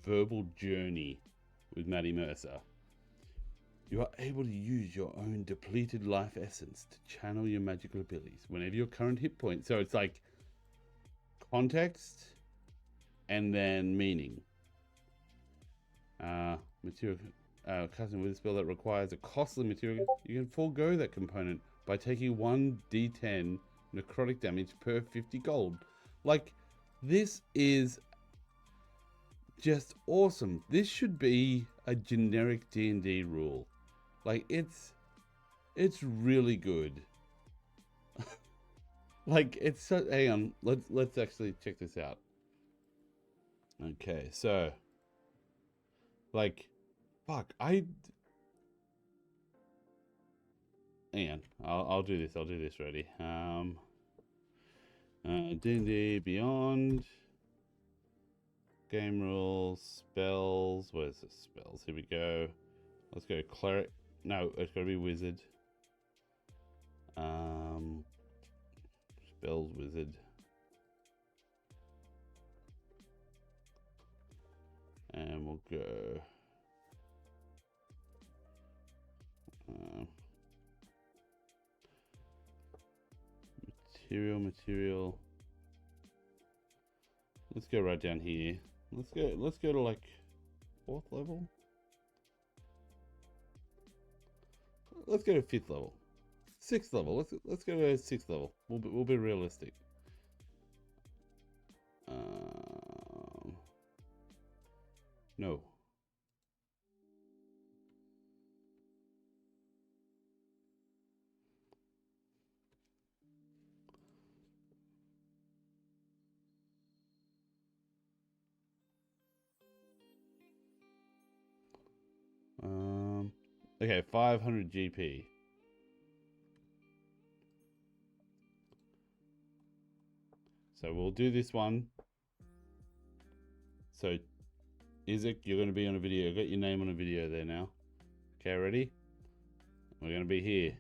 verbal journey with Maddie Mercer. You are able to use your own depleted life essence to channel your magical abilities whenever your current hit point. So it's like context and then meaning. Material. Casting with a spell that requires a costly material, you can forego that component by taking 1d10 necrotic damage per 50 gold. Like, this is just awesome. This should be a generic D&D rule. Like, it's really good. Like, it's so, hang on, let's actually check this out. Okay, so like, fuck, hang on, I'll do this. I'll do this. Ready? D&D Beyond. Game rules, spells. Where's the spells? Here we go. Let's go cleric. No, it's got to be wizard. Spells wizard. And we'll go. Material. Let's go right down here. Let's go to like 4th level. Let's go to 5th level. 6th level. Let's go to 6th level. We'll be realistic. No. Okay, 500 GP. So we'll do this one. So, Isaac, you're going to be on a video. Got your name on a video there now. Okay, ready? We're going to be here.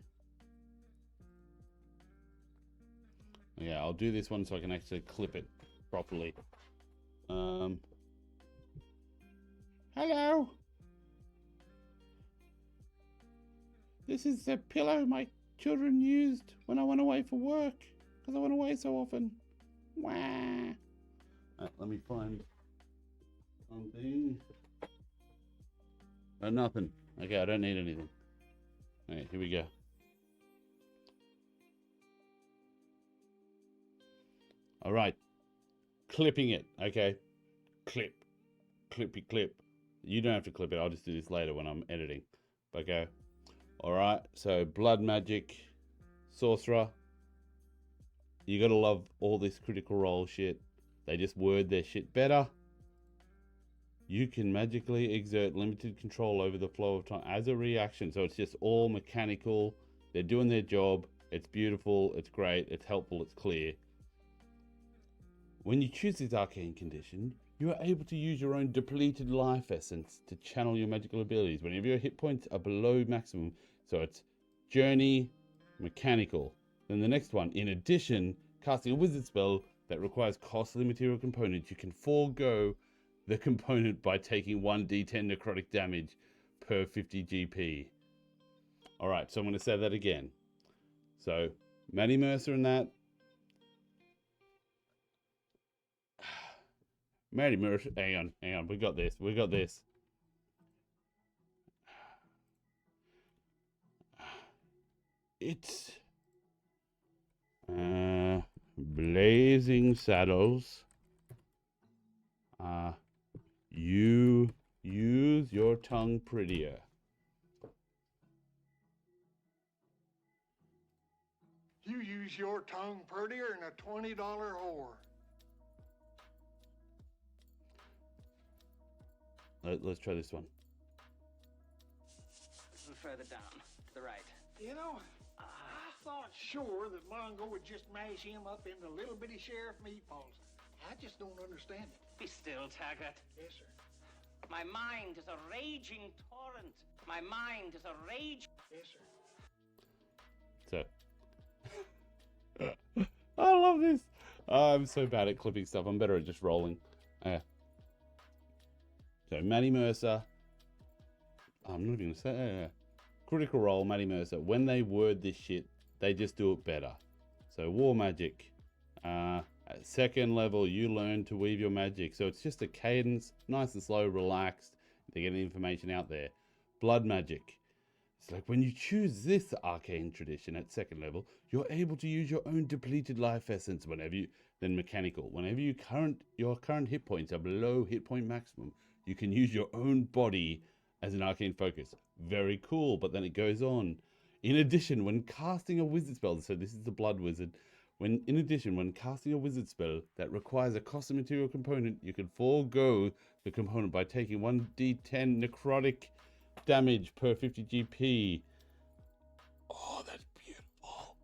Okay, I'll do this one so I can actually clip it properly. Hello. This is the pillow my children used when I went away for work, because I went away so often. Wah. Let me find something. Oh, nothing. Okay, I don't need anything. Okay, here we go. All right. Clipping it. Okay. Clip. Clippy clip. You don't have to clip it. I'll just do this later when I'm editing. Okay. All right. So blood magic, sorcerer. You gotta love all this critical role shit. They just word their shit better. you can magically exert limited control over the flow of time as a reaction. So it's just all mechanical. They're doing their job. It's beautiful. It's great. It's helpful. It's clear. When you choose this arcane condition, you are able to use your own depleted life essence to channel your magical abilities whenever your hit points are below maximum. So it's journey, mechanical. Then the next one, in addition, casting a wizard spell that requires costly material components, you can forego the component by taking 1d10 necrotic damage per 50 GP. Alright, so I'm going to say that again. So, Maddie Mercer and that. Maddie Mercer, hang on, we got this. It's Blazing Saddles. You use your tongue prettier. You use your tongue prettier than a $20 whore. Let's try this one. Further down, to the right. You know, I thought sure that Mongo would just mash him up into little bitty sheriff meatballs. I just don't understand it. Be still, Taggart. Yes, sir. My mind is a raging torrent. My mind is a rage. Yes, sir. So, I love this. I'm so bad at clipping stuff. I'm better at just rolling. So, Maddie Mercer. I'm not even going to say Critical Role, Maddie Mercer. When they word this shit, they just do it better. So, War Magic. At second level, you learn to weave your magic. So, it's just a cadence, nice and slow, relaxed. They're getting information out there. Blood Magic. It's like when you choose this arcane tradition at second level, you're able to use your own depleted life essence then mechanical. Whenever your current hit points are below hit point maximum, you can use your own body as an arcane focus. Very cool, but then it goes on. In addition, when casting a wizard spell, so this is the Blood Wizard, when casting a wizard spell that requires a custom material component, you can forego the component by taking 1d10 necrotic damage per 50 GP. Oh, that's beautiful.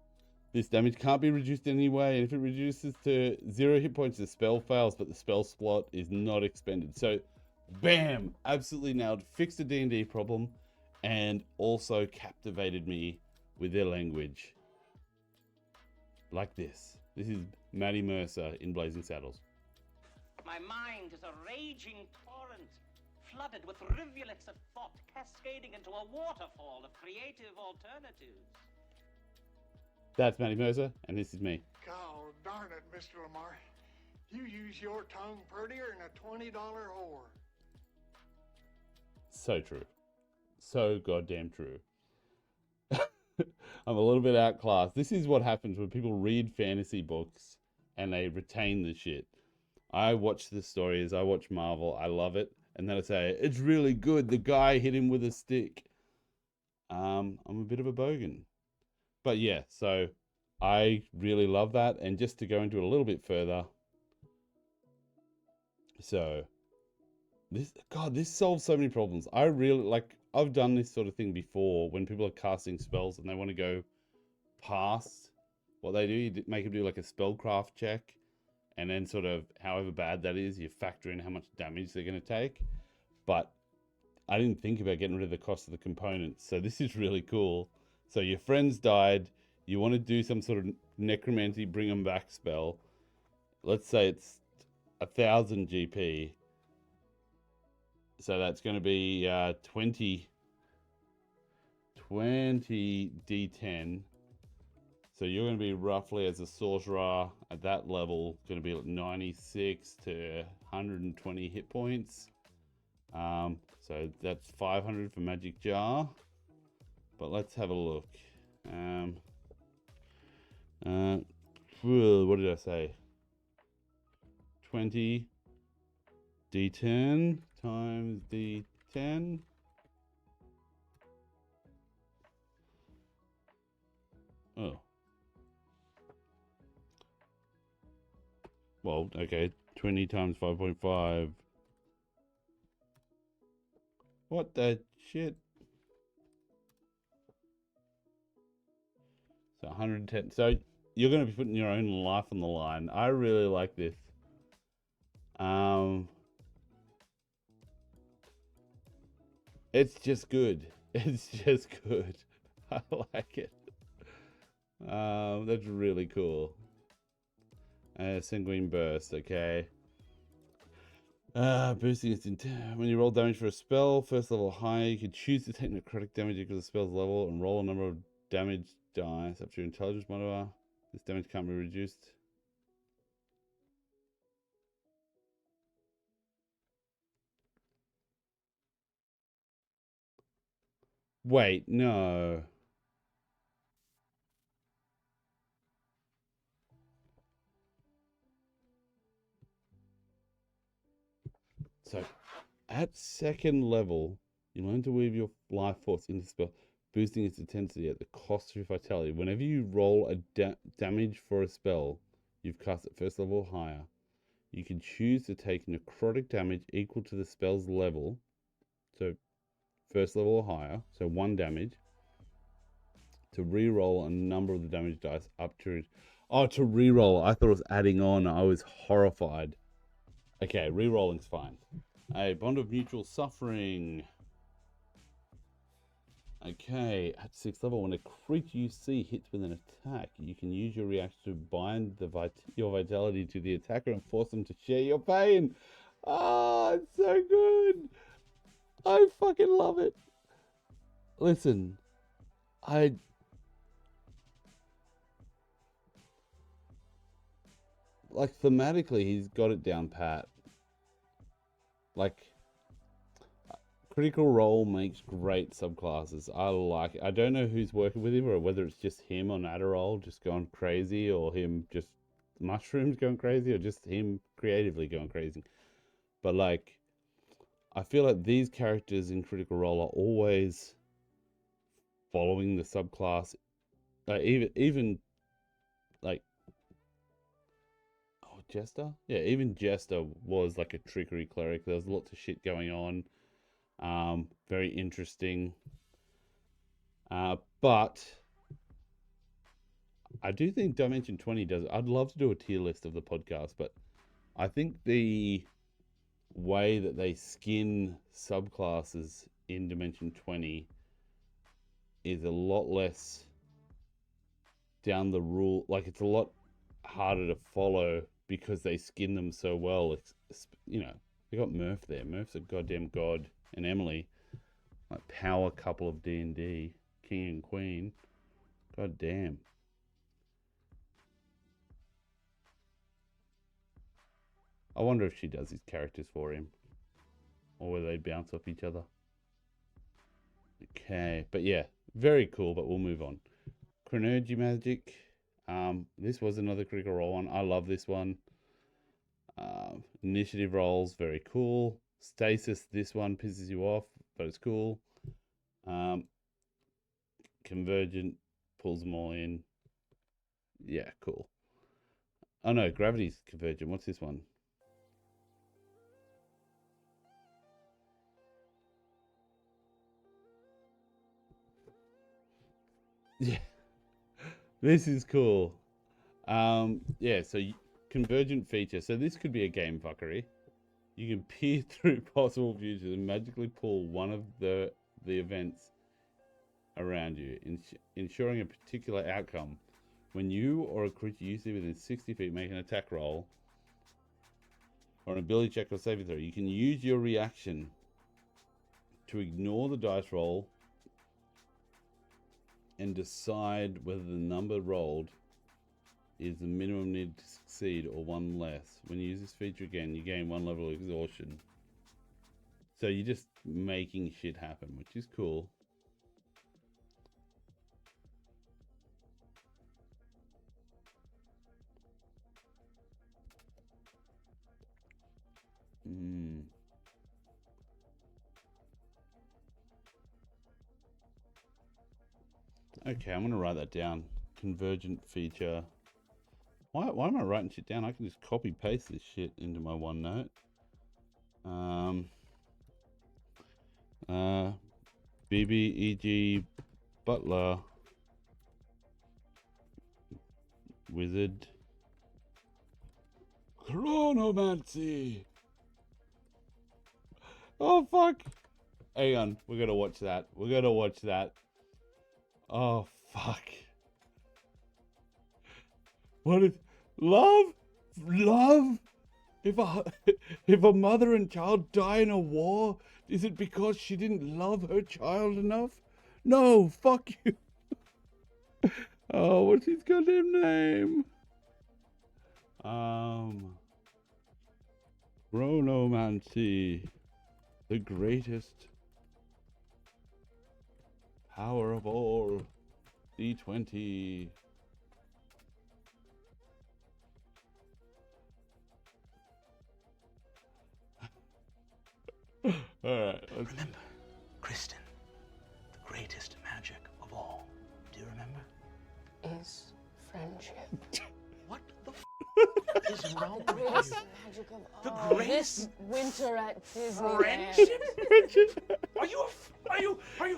This damage can't be reduced anyway, and if it reduces to 0 hit points, the spell fails, but the spell slot is not expended. So, bam! Absolutely nailed. Fixed a D&D problem, and also captivated me with their language. Like this. This is Maddie Mercer in Blazing Saddles. My mind is a raging torrent, flooded with rivulets of thought, cascading into a waterfall of creative alternatives. That's Maddie Mercer, and this is me. God darn it, Mr. Lamar. You use your tongue prettier than a $20 whore. So true. So goddamn true. I'm a little bit outclassed. This is what happens when people read fantasy books and they retain the shit. I watch the stories, I watch Marvel, I love it, and then I say, it's really good, the guy hit him with a stick. I'm a bit of a bogan. But yeah, so I really love that, and just to go into it a little bit further, so this solves so many problems. I really I've done this sort of thing before when people are casting spells and they want to go past what they do. You make them do like a spellcraft check, and then sort of however bad that is, you factor in how much damage they're going to take. But I didn't think about getting rid of the cost of the components. So this is really cool. So your friends died. You want to do some sort of necromancy, bring them back spell. Let's say it's 1,000 GP. So that's going to be 20 D10. So you're going to be roughly, as a sorcerer at that level, going to be 96 to 120 hit points. So that's 500 for Magic Jar. But let's have a look. What did I say? 20 D10 times D10. Oh. Well, okay. 20 times 5.5. What the shit? So 110. So you're going to be putting your own life on the line. I really like this. It's just good. It's just good. I like it. That's really cool. Sanguine burst. Okay. Boosting its when you roll damage for a spell, first level high, you can choose to take necrotic damage equal to the spell's level and roll a number of damage dice up to your intelligence modifier. This damage can't be reduced. Wait, no. So, at second level, you learn to weave your life force into the spell, boosting its intensity at the cost of your vitality. Whenever you roll a damage for a spell you've cast at first level or higher, you can choose to take necrotic damage equal to the spell's level. So, first level or higher, so 1 damage, to re-roll a number of the damage dice up to... Oh, to re-roll. I thought it was adding on. I was horrified. Okay, re-rolling's fine. A bond of mutual suffering. Okay, at 6th level, when a creature you see hits with an attack, you can use your reaction to bind your vitality to the attacker and force them to share your pain. Ah, it's so good. I fucking love it. Listen, like thematically, he's got it down pat. Like, Critical Role makes great subclasses. I like it. I don't know who's working with him or whether it's just him on Adderall just going crazy or him just mushrooms going crazy or just him creatively going crazy. But like, I feel like these characters in Critical Role are always following the subclass. Even like, oh, Jester? Yeah, even Jester was like a trickery cleric. There was lots of shit going on. Very interesting. But I do think Dimension 20 does. I'd love to do a tier list of the podcast, but I think the way that they skin subclasses in Dimension 20 is a lot less down the rule. Like, it's a lot harder to follow because they skin them so well. It's, you know, they got Murph there. Murph's a goddamn god. And Emily, like, power couple of D&D, king and queen. God damn. I wonder if she does his characters for him, or whether they bounce off each other. Okay, but yeah, very cool. But we'll move on. Chronergy Magic. This was another Critical Role one. I love this one. Initiative rolls, very cool. Stasis, this one pisses you off, but it's cool. Convergent pulls them all in. Yeah, cool. Oh no, Gravity's Convergent. What's this one? Yeah, this is cool. Yeah, so Convergent feature. So this could be a game fuckery. You can peer through possible futures and magically pull one of the events around you, ensuring a particular outcome. When you or a creature you see within 60 feet make an attack roll or an ability check or saving throw, you can use your reaction to ignore the dice roll and decide whether the number rolled is the minimum needed to succeed or one less. When you use this feature again, you gain 1 level of exhaustion. So you're just making shit happen, which is cool. Okay, I'm gonna write that down. Convergent feature. Why am I writing shit down? I can just copy paste this shit into my OneNote. BBEG Butler. Wizard. Chronomancy. Oh, fuck. Hang on. We're going to watch that. We're going to watch that. Oh, fuck. What is... Love? Love? If a mother and child die in a war, is it because she didn't love her child enough? No, fuck you. Oh, what's his goddamn name? Chronomancy. The greatest power of all. D20. Alright, let's... Remember, Kristen, the greatest magic of all. Do you remember? Is friendship. What the is wrong The with greatest you? magic of The all. greatest This winter at Disneyland. Friendship? Are you are you No, are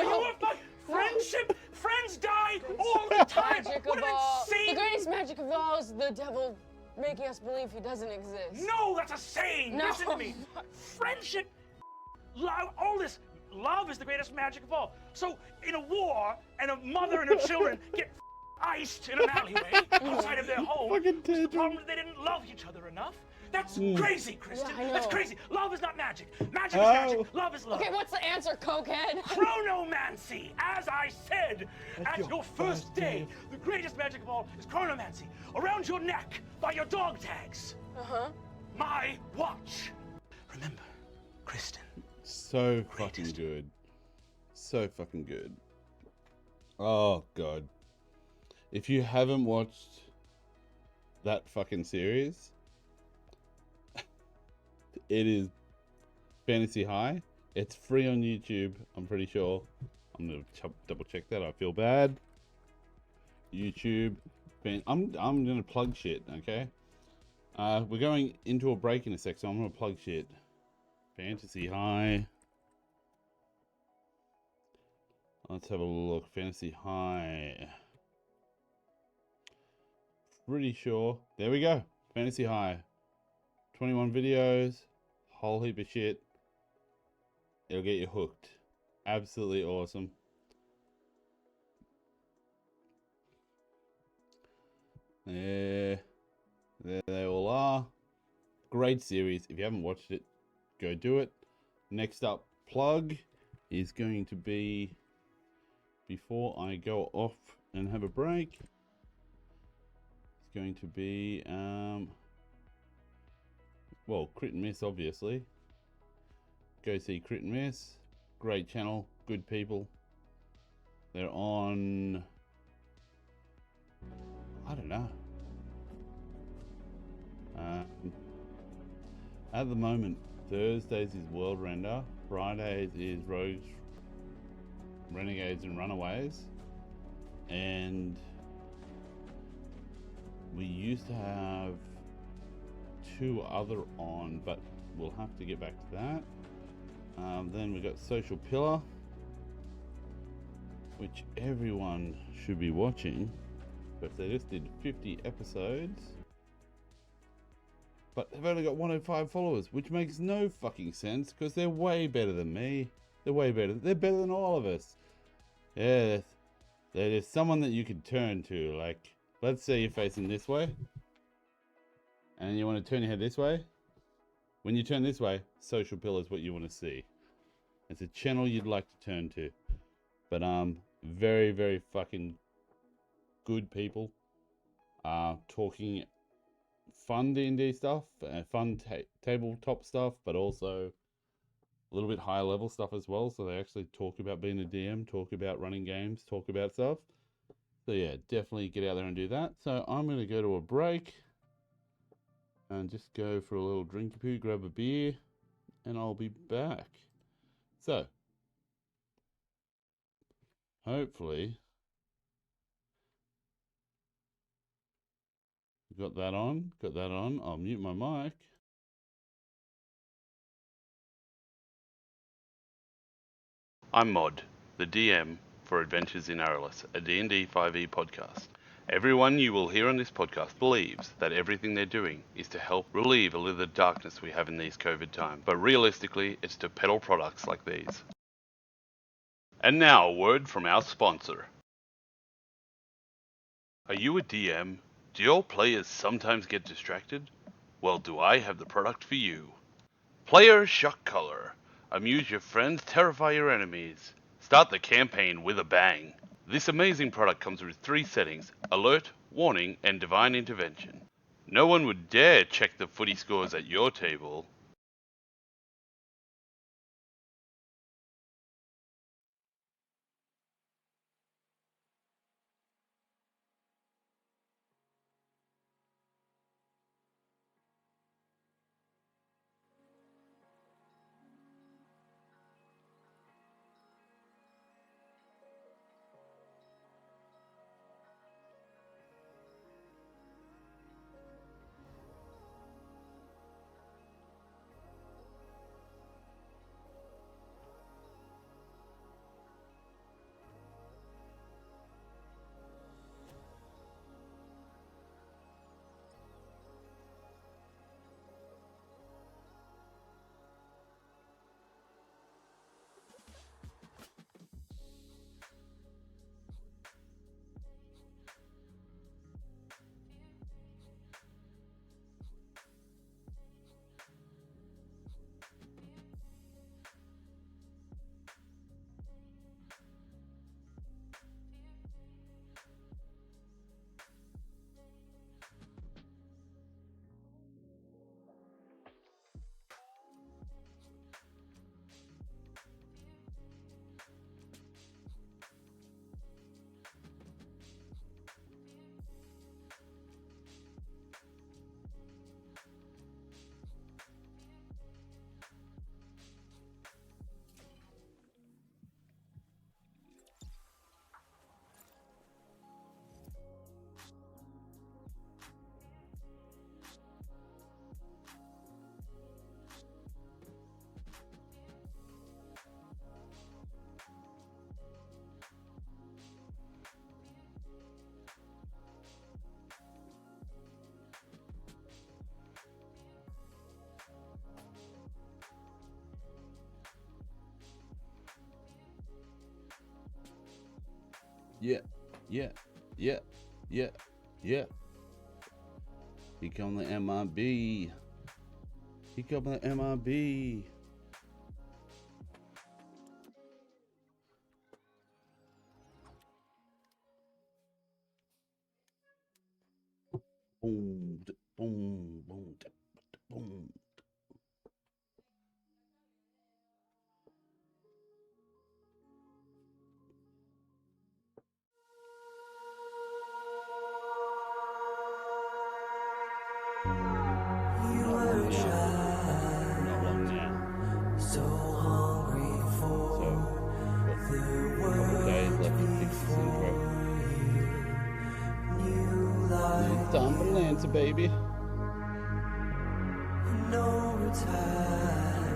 you no. friendship? Friends die all the time. Magic What of an all. insane... The greatest magic of all is the devil making us believe he doesn't exist. No, that's a saying. No. Listen to me. Friendship, love, all this. Love is the greatest magic of all. So, in a war, and a mother and her children get iced in an alleyway outside of their home, Fucking what's the Ted. problem is they didn't love each other enough. That's crazy, Kristen. Yeah, I That's know. crazy. Love is not magic. Magic is magic. Love is love. Okay, what's the answer, cokehead? Chronomancy, as I said, at your your first first day, day. the greatest magic of all is chronomancy. Around your neck, by your dog tags. Uh-huh. My watch. Remember, Kristen. So fucking good. So fucking good. Oh, God. If you haven't watched that fucking series, it is Fantasy High. It's free on YouTube, I'm pretty sure. I'm going to double check that. I feel bad. YouTube. I'm going to plug shit, okay? We're going into a break in a sec, so I'm going to plug shit. Fantasy High. Let's have a look. Fantasy High. Pretty sure. There we go. Fantasy High. 21 videos. Whole heap of shit. It'll get you hooked. Absolutely awesome. There they all are. Great series. If you haven't watched it, go do it. Next up, plug is going to be, before I go off and have a break, it's going to be well, Crit and Miss, obviously. Go see Crit and Miss. Great channel, good people. They're on, I don't know. At the moment, Thursdays is World Render, Fridays is Rogues, Renegades and Runaways, and we used to have 2 other on, but we'll have to get back to that. Then we got Social Pillar, which everyone should be watching, but they just did 50 episodes. But they've only got 105 followers, which makes no fucking sense because they're way better than me. They're way better. They're better than all of us. Yeah, there's someone that you could turn to. Like, let's say you're facing this way, and you want to turn your head this way. When you turn this way, Social Pillar is what you want to see. It's a channel you'd like to turn to. But very, very fucking good people. Talking fun D&D stuff, fun tabletop stuff, but also a little bit higher level stuff as well. So they actually talk about being a DM, talk about running games, talk about stuff. So yeah, definitely get out there and do that. So I'm going to go to a break and just go for a little drinky poo, grab a beer, and I'll be back. So hopefully got that on. I'll mute my mic. I'm Mod, the DM for Adventures in Arrowless, a D&D 5e podcast. Everyone you will hear on this podcast believes that everything they're doing is to help relieve a little of the darkness we have in these COVID times, but realistically, it's to peddle products like these. And now, a word from our sponsor. Are you a DM? Do your players sometimes get distracted? Well, do I have the product for you? Player Shock Collar. Amuse your friends, terrify your enemies. Start the campaign with a bang. This amazing product comes with 3 settings: Alert, Warning, and Divine Intervention. No one would dare check the footy scores at your table. Yeah. Here come the MIB. Here come the MIB. Boom, boom, boom, boom. Time for Lancer, baby. I've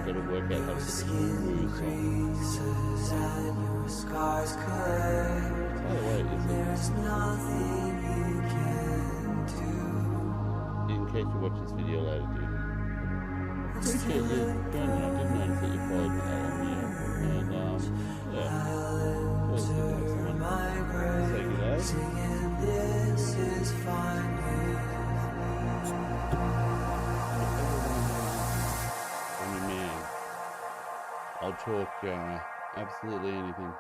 got to work out how to put the smooth song. By the way, in case you watch this video later, dude. Appreciate you joining. I did notice that you followed me out on here. And, yeah. Really good night, someone. Say good day. I'll talk absolutely anything.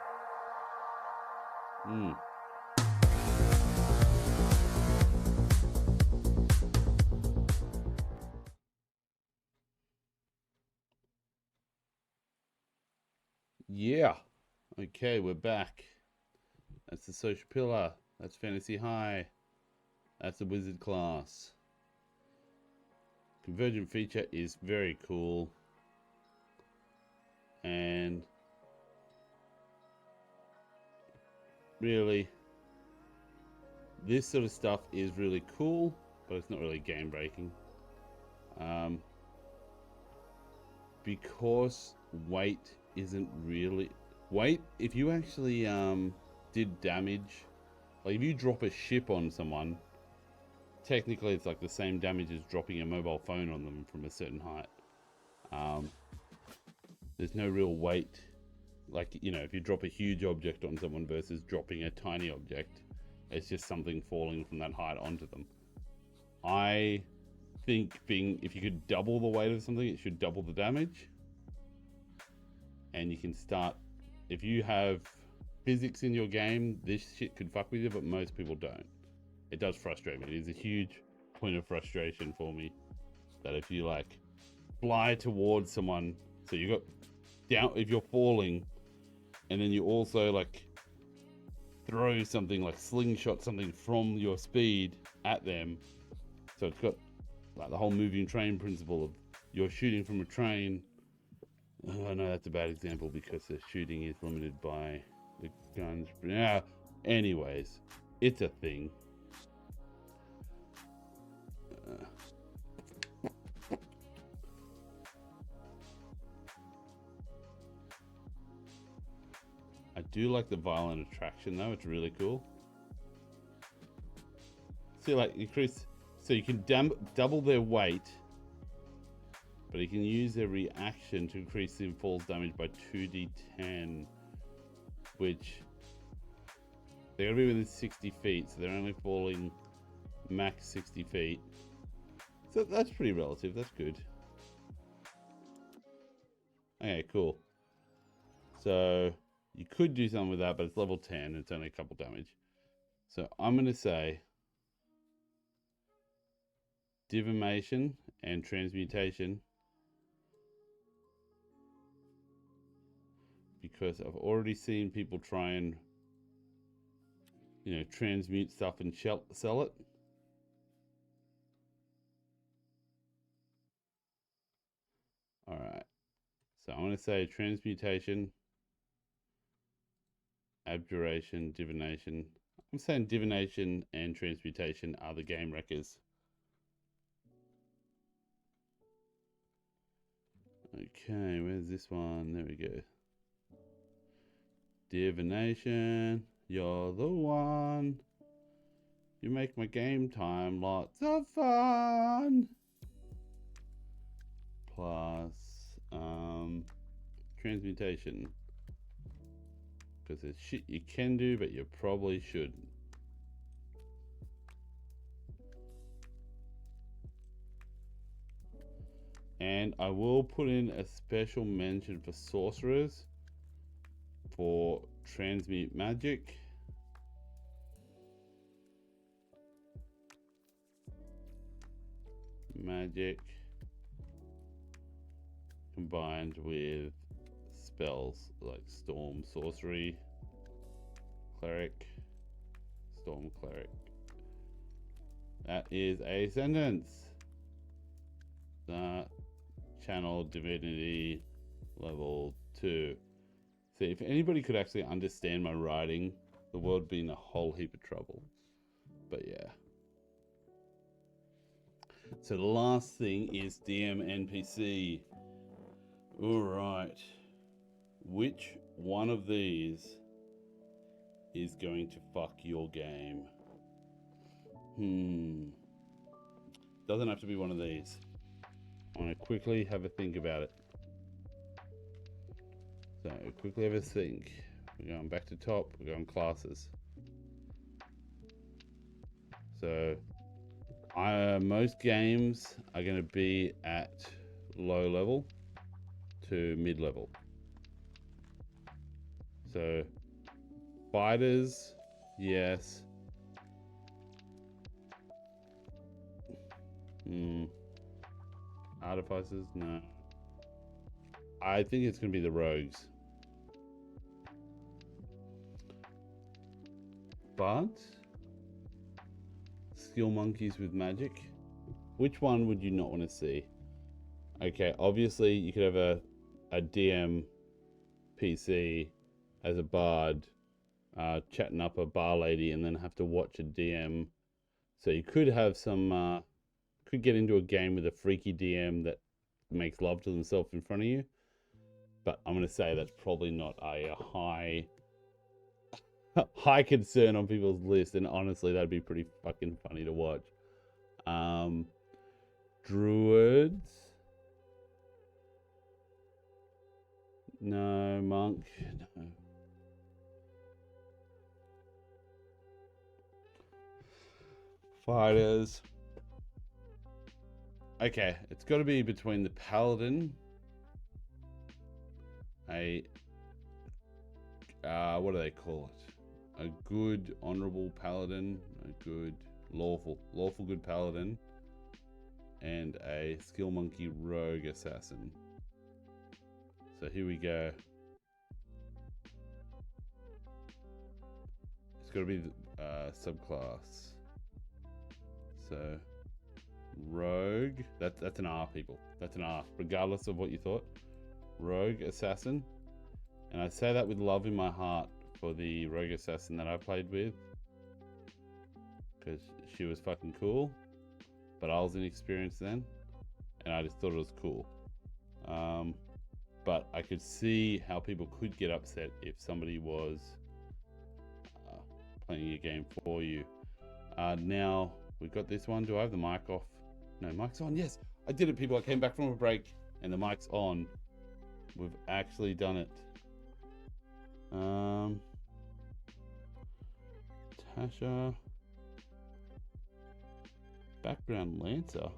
Yeah. Okay, we're back. That's the social pillar. That's fantasy high. That's the wizard class. Convergent feature is very cool. And really, this sort of stuff is really cool, but it's not really game breaking. Because weight isn't really weight, if you actually did damage, like if you drop a ship on someone, technically it's like the same damage as dropping a mobile phone on them from a certain height. There's no real weight. Like, you know, if you drop a huge object on someone versus dropping a tiny object, it's just something falling from that height onto them. I think if you could double the weight of something, it should double the damage. And you can start, if you have physics in your game, this shit could fuck with you, but most people don't. It does frustrate me. It is a huge point of frustration for me that if you like fly towards someone, so you got down, if you're falling, and then you also like throw something, like slingshot something from your speed at them. So it's got like the whole moving train principle of you're shooting from a train. Oh no, that's a bad example because the shooting is limited by the guns. Yeah. Anyways, it's a thing. I do like the violent attraction though, it's really cool. See, like increase, so you can double their weight, but you can use their reaction to increase the falls damage by 2d10, which they're gonna be within 60 feet, so they're only falling max 60 feet. So that's pretty relative, that's good. Okay, cool. So you could do something with that, but it's level 10, it's only a couple damage. So I'm gonna say divination and transmutation, because I've already seen people try and, you know, transmute stuff and sell it. All right, so I'm going to say transmutation, abjuration, divination. I'm saying divination and transmutation are the game wreckers. Okay, where's this one? There we go. Divination, you're the one. You make my game time lots of fun. Plus transmutation, because there's shit you can do but you probably shouldn't. And I will put in a special mention for sorcerers for transmute magic. Magic combined with spells like storm, sorcery, cleric, storm, cleric. That is a sentence. Channel divinity level 2. See, if anybody could actually understand my writing, the world would be in a whole heap of trouble. But yeah. So the last thing is DM NPC. Alright. Which one of these is going to fuck your game? Doesn't have to be one of these. I want to quickly have a think about it. So quickly have a think. We're going back to top, we're going classes. So most games are going to be at low level to mid level. So fighters, yes. Artificers, no. I think it's going to be the rogues. But skill monkeys with magic, which one would you not want to see? Okay, obviously you could have a DM PC as a bard chatting up a bar lady and then have to watch a DM. So you could have some could get into a game with a freaky DM that makes love to themselves in front of you. but I'm going to say that's probably not a high concern on people's list, and honestly, that'd be pretty fucking funny to watch. Druids. No. Monk. No. Fighters. Okay, it's got to be between the paladin, what do they call it? A good honorable paladin, a good lawful good paladin, and a skill monkey rogue assassin. So here we go. It's got to be the subclass. So rogue, that's an R, people. That's an R, regardless of what you thought. Rogue assassin. And I say that with love in my heart for the rogue assassin that I played with, because she was fucking cool, but I was inexperienced then, and I just thought it was cool. But I could see how people could get upset if somebody was playing a game for you. Now we've got this one. Do I have the mic off? No, mic's on. Yes, I did it, people. I came back from a break and the mic's on. We've actually done it. Tasha. Background Lancer.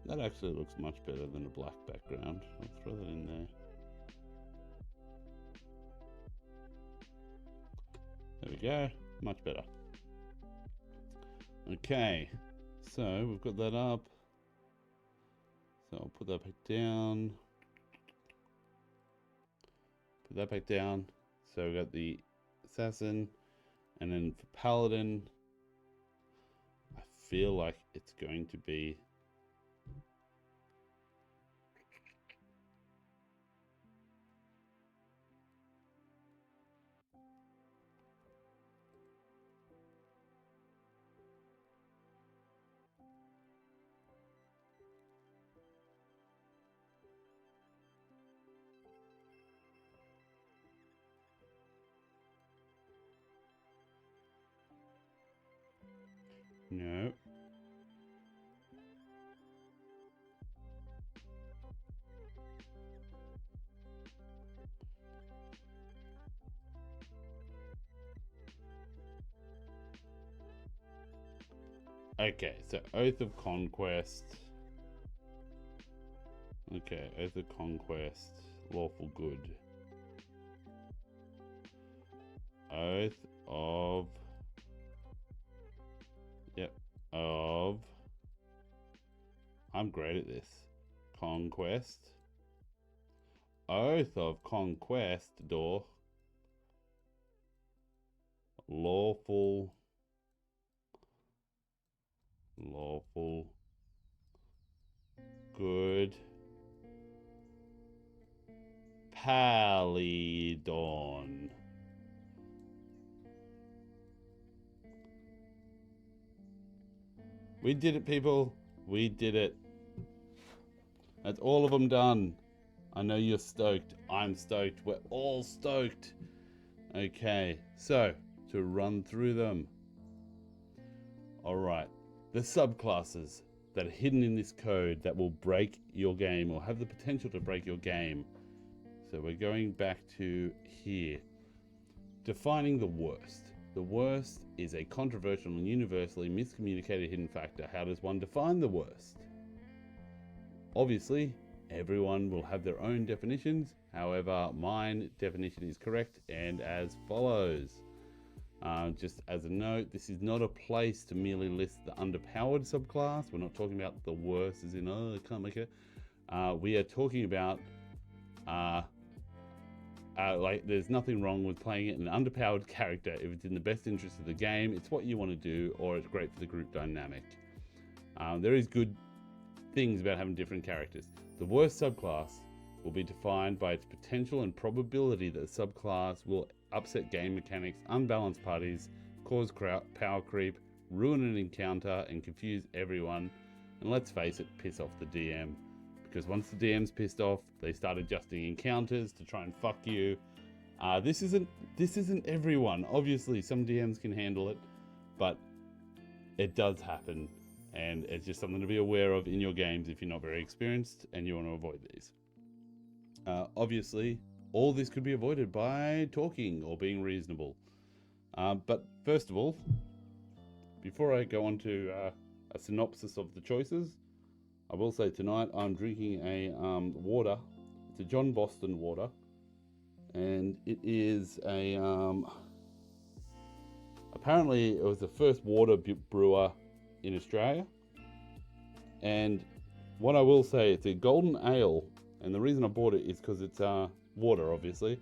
That actually looks much better than a black background. I'll throw that in there. There we go. Much better. Okay. So we've got that up. So I'll put that back down. Put that back down. So we've got the assassin. And then for paladin, I feel like it's going to be no. Okay, so Oath of Conquest. Okay, Oath of Conquest, lawful good. Oath of... Yep, of... I'm great at this. Conquest. Oath of Conquestador. Lawful good Palidon. We did it, people. We did it. That's all of them done. I know you're stoked. I'm stoked. We're all stoked. Okay, so to run through them. Alright, the subclasses that are hidden in this code that will break your game or have the potential to break your game. So we're going back to here. Defining the worst. The worst is a controversial and universally miscommunicated hidden factor. How does one define the worst? Obviously, everyone will have their own definitions. However, my definition is correct and as follows. Just as a note, this is not a place to merely list the underpowered subclass. We're not talking about the worst as in, oh, I can't make it. We are talking about Like, there's nothing wrong with playing it an underpowered character if it's in the best interest of the game, it's what you want to do, or it's great for the group dynamic. There is good things about having different characters. The worst subclass will be defined by its potential and probability that the subclass will upset game mechanics, unbalance parties, cause power creep, ruin an encounter, and confuse everyone. And let's face it, piss off the DM. Because once the DM's pissed off, they start adjusting encounters to try and fuck you. This isn't everyone. Obviously, some DMs can handle it, but it does happen, and it's just something to be aware of in your games if you're not very experienced and you want to avoid these. Obviously, all this could be avoided by talking or being reasonable. But first of all, before I go on to a synopsis of the choices, I will say tonight I'm drinking a water. It's a John Boston water, and it is a apparently it was the first water brewer in Australia. And what I will say, it's a golden ale, and the reason I bought it is because it's water, obviously,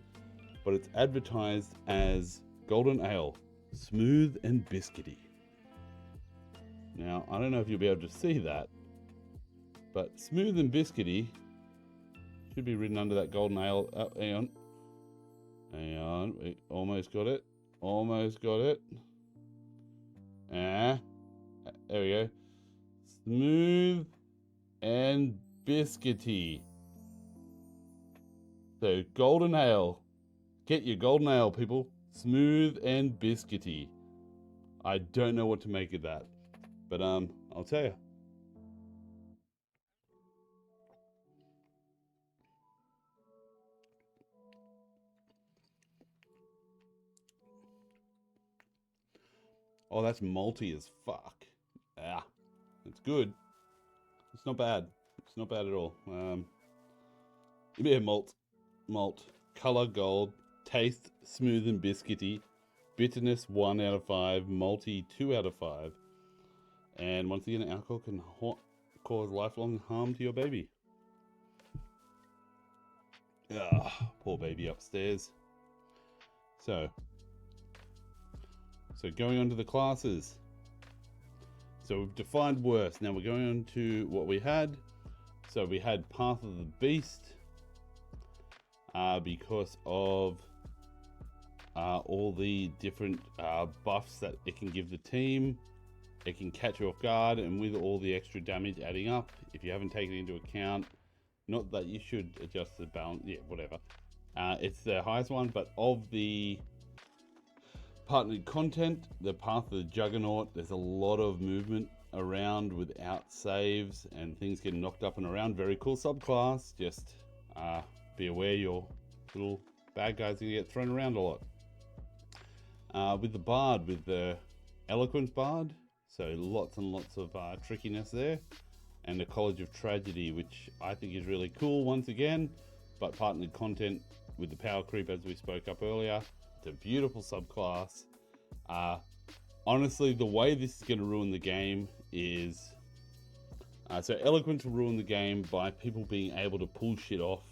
but it's advertised as golden ale, smooth and biscuity. Now, I don't know if you'll be able to see that, but smooth and biscuity should be written under that golden ale. Oh, hang on, we almost got it, there we go, smooth and biscuity. So golden ale, get your golden ale, people, smooth and biscuity. I don't know what to make of that, but I'll tell you. Oh, that's malty as fuck. Yeah, it's good. It's not bad. It's not bad at all. Yeah, malt, color gold, taste smooth and biscuity, bitterness 1 out of 5, malty 2 out of 5, and once again, alcohol can cause lifelong harm to your baby. Poor baby upstairs. So going on to the classes. So we've defined worst. Now we're going on to what we had. So we had Path of the Beast because of all the different buffs that it can give the team. It can catch you off guard, and with all the extra damage adding up, if you haven't taken it into account, not that you should adjust the balance, yeah, whatever. It's the highest one, but of the partnered content, the Path of the Juggernaut, there's a lot of movement around without saves and things getting knocked up and around. Very cool subclass. Just be aware your little bad guys are gonna get thrown around a lot. With the Bard, with the Eloquence Bard, so lots and lots of trickiness there, and the College of Tragedy, which I think is really cool once again, but partnered content with the power creep as we spoke up earlier. It's a beautiful subclass. Honestly, the way this is going to ruin the game is... so Eloquence will ruin the game by people being able to pull shit off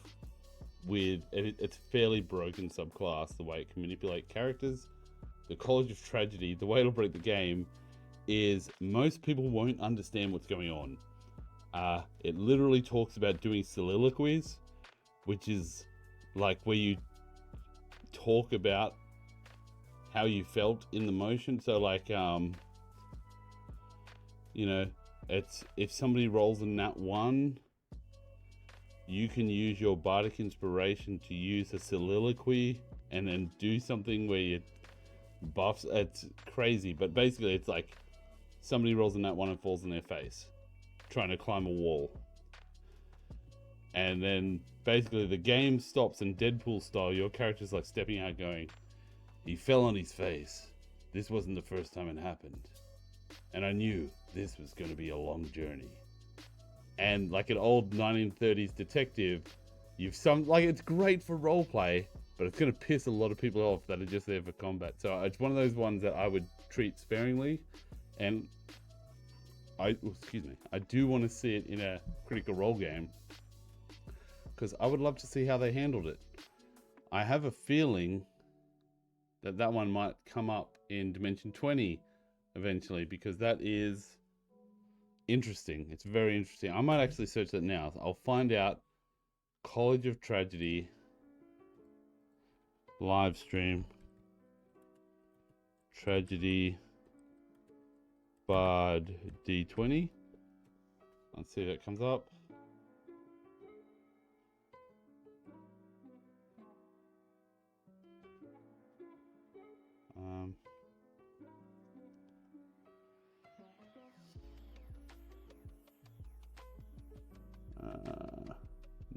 with... It's fairly broken subclass, the way it can manipulate characters. The College of Tragedy, the way it'll break the game is most people won't understand what's going on. It literally talks about doing soliloquies, which is like where you talk about how you felt in the motion. So like, you know, it's if somebody rolls a nat 1, you can use your bardic inspiration to use a soliloquy and then do something where you buffs. It's crazy, but basically it's like somebody rolls a nat 1 and falls in their face trying to climb a wall, and then basically the game stops, and Deadpool style your character's like stepping out going, he fell on his face, this wasn't the first time it happened, and I knew this was going to be a long journey. And like an old 1930s detective, it's great for role play, but it's going to piss a lot of people off that are just there for combat. So it's one of those ones that I would treat sparingly, and I do want to see it in a Critical Role game, because I would love to see how they handled it. I have a feeling that that one might come up in Dimension 20 eventually, because that is interesting. It's very interesting. I might actually search that now. I'll find out. College of Tragedy live stream. Tragedy Bard D20. Let's see if that comes up.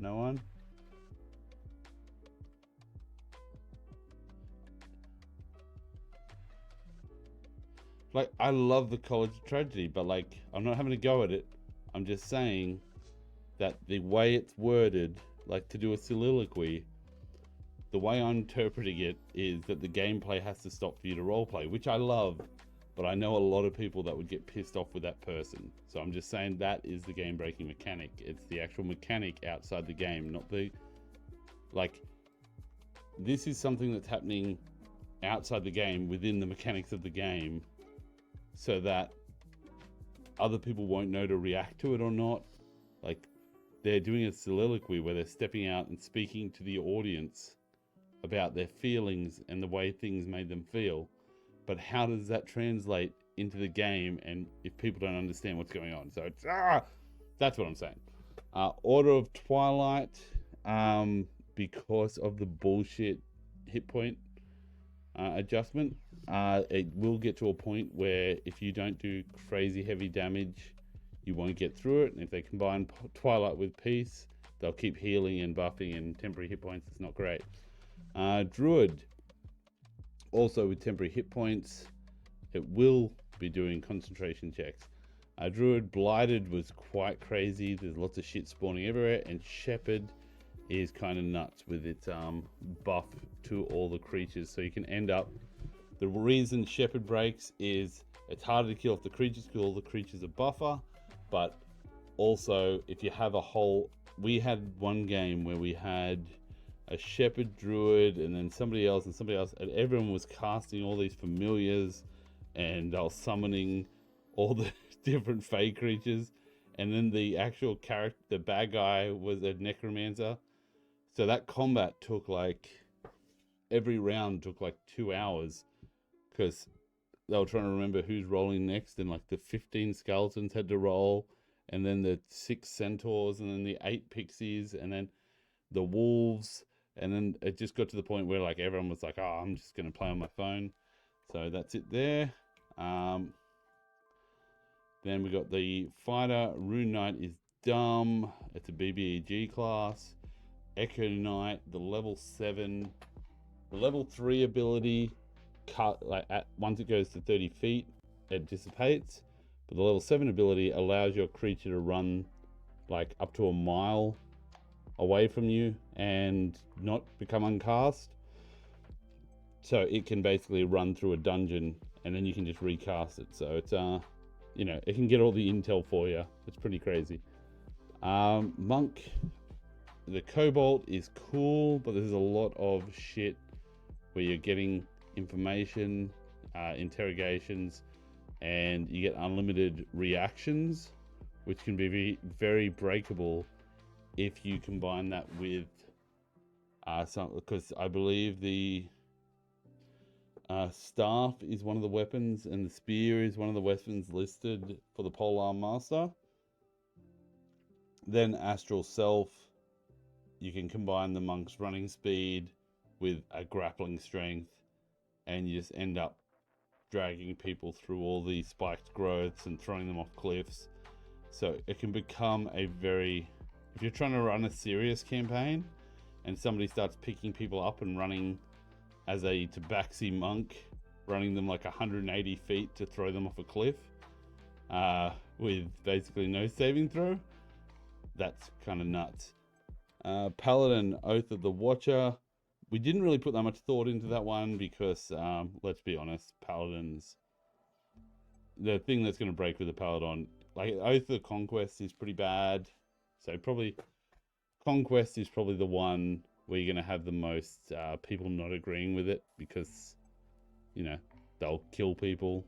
No one? Like, I love the College of Tragedy, but like, I'm not having a go at it. I'm just saying that the way it's worded, like to do a soliloquy, the way I'm interpreting it is that the gameplay has to stop for you to roleplay, which I love, but I know a lot of people that would get pissed off with that person. So I'm just saying that is the game-breaking mechanic. It's the actual mechanic outside the game, not the... Like, this is something that's happening outside the game, within the mechanics of the game, so that other people won't know to react to it or not. Like, they're doing a soliloquy where they're stepping out and speaking to the audience about their feelings and the way things made them feel. But how does that translate into the game, and if people don't understand what's going on? So it's that's what I'm saying. Order of Twilight, because of the bullshit hit point adjustment, it will get to a point where if you don't do crazy heavy damage, you won't get through it. And if they combine Twilight with Peace, they'll keep healing and buffing and temporary hit points. It's not great. Druid, also with temporary hit points, it will be doing concentration checks. Druid Blighted was quite crazy. There's lots of shit spawning everywhere, and Shepherd is kind of nuts with its buff to all the creatures. So you can end up... The reason Shepherd breaks is it's harder to kill off the creatures because all the creatures are buffer, but also if you have a whole... We had one game where we had a Shepherd Druid and then somebody else, and everyone was casting all these familiars, and they were summoning all the different fey creatures, and then the actual character, the bad guy, was a necromancer. So that combat took like, every round took like 2 hours, because they were trying to remember who's rolling next, and like the 15 skeletons had to roll, and then the 6 centaurs, and then the 8 pixies, and then the wolves. And then it just got to the point where like everyone was like, oh, I'm just going to play on my phone. So that's it there. Then we got the Fighter. Rune Knight is dumb. It's a BBEG class. Echo Knight, the level 7. The level 3 ability, once it goes to 30 feet, it dissipates. But the level 7 ability allows your creature to run like up to a mile away from you and not become uncast. So it can basically run through a dungeon and then you can just recast it. So it's you know, it can get all the intel for you. It's pretty crazy. Monk, the Cobalt is cool, but there's a lot of shit where you're getting information, interrogations, and you get unlimited reactions, which can be very breakable if you combine that with because I believe the staff is one of the weapons and the spear is one of the weapons listed for the Polearm Master. Then Astral Self, you can combine the monk's running speed with a grappling strength, and you just end up dragging people through all these spiked growths and throwing them off cliffs. So it can become a very... If you're trying to run a serious campaign and somebody starts picking people up and running as a tabaxi monk, running them like 180 feet to throw them off a cliff with basically no saving throw, that's kind of nuts. Paladin, Oath of the Watcher. We didn't really put that much thought into that one because, let's be honest, Paladins, the thing that's going to break with the Paladin, like Oath of Conquest is pretty bad. So probably Conquest is probably the one where you're going to have the most people not agreeing with it because, you know, they'll kill people.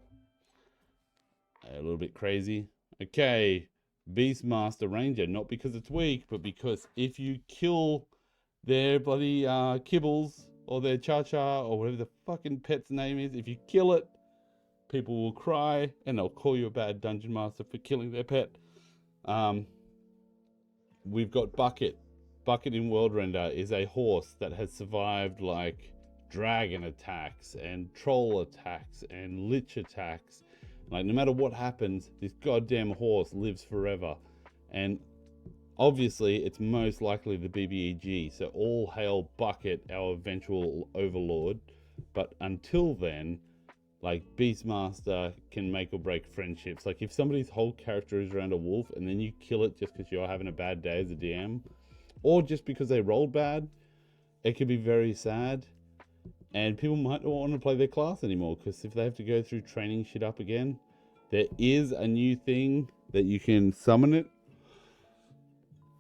A little bit crazy. Okay, Beastmaster Ranger, not because it's weak, but because if you kill their bloody kibbles or their cha-cha or whatever the fucking pet's name is, if you kill it, people will cry and they'll call you a bad dungeon master for killing their pet. We've got Bucket. Bucket in World Render is a horse that has survived like dragon attacks and troll attacks and lich attacks. Like, no matter what happens, this goddamn horse lives forever. And obviously, it's most likely the BBEG. So all hail Bucket, our eventual overlord. But until then, like, Beastmaster can make or break friendships. Like, if somebody's whole character is around a wolf and then you kill it just because you're having a bad day as a DM, or just because they rolled bad, it can be very sad. And people might not want to play their class anymore, because if they have to go through training shit up again, there is a new thing that you can summon it,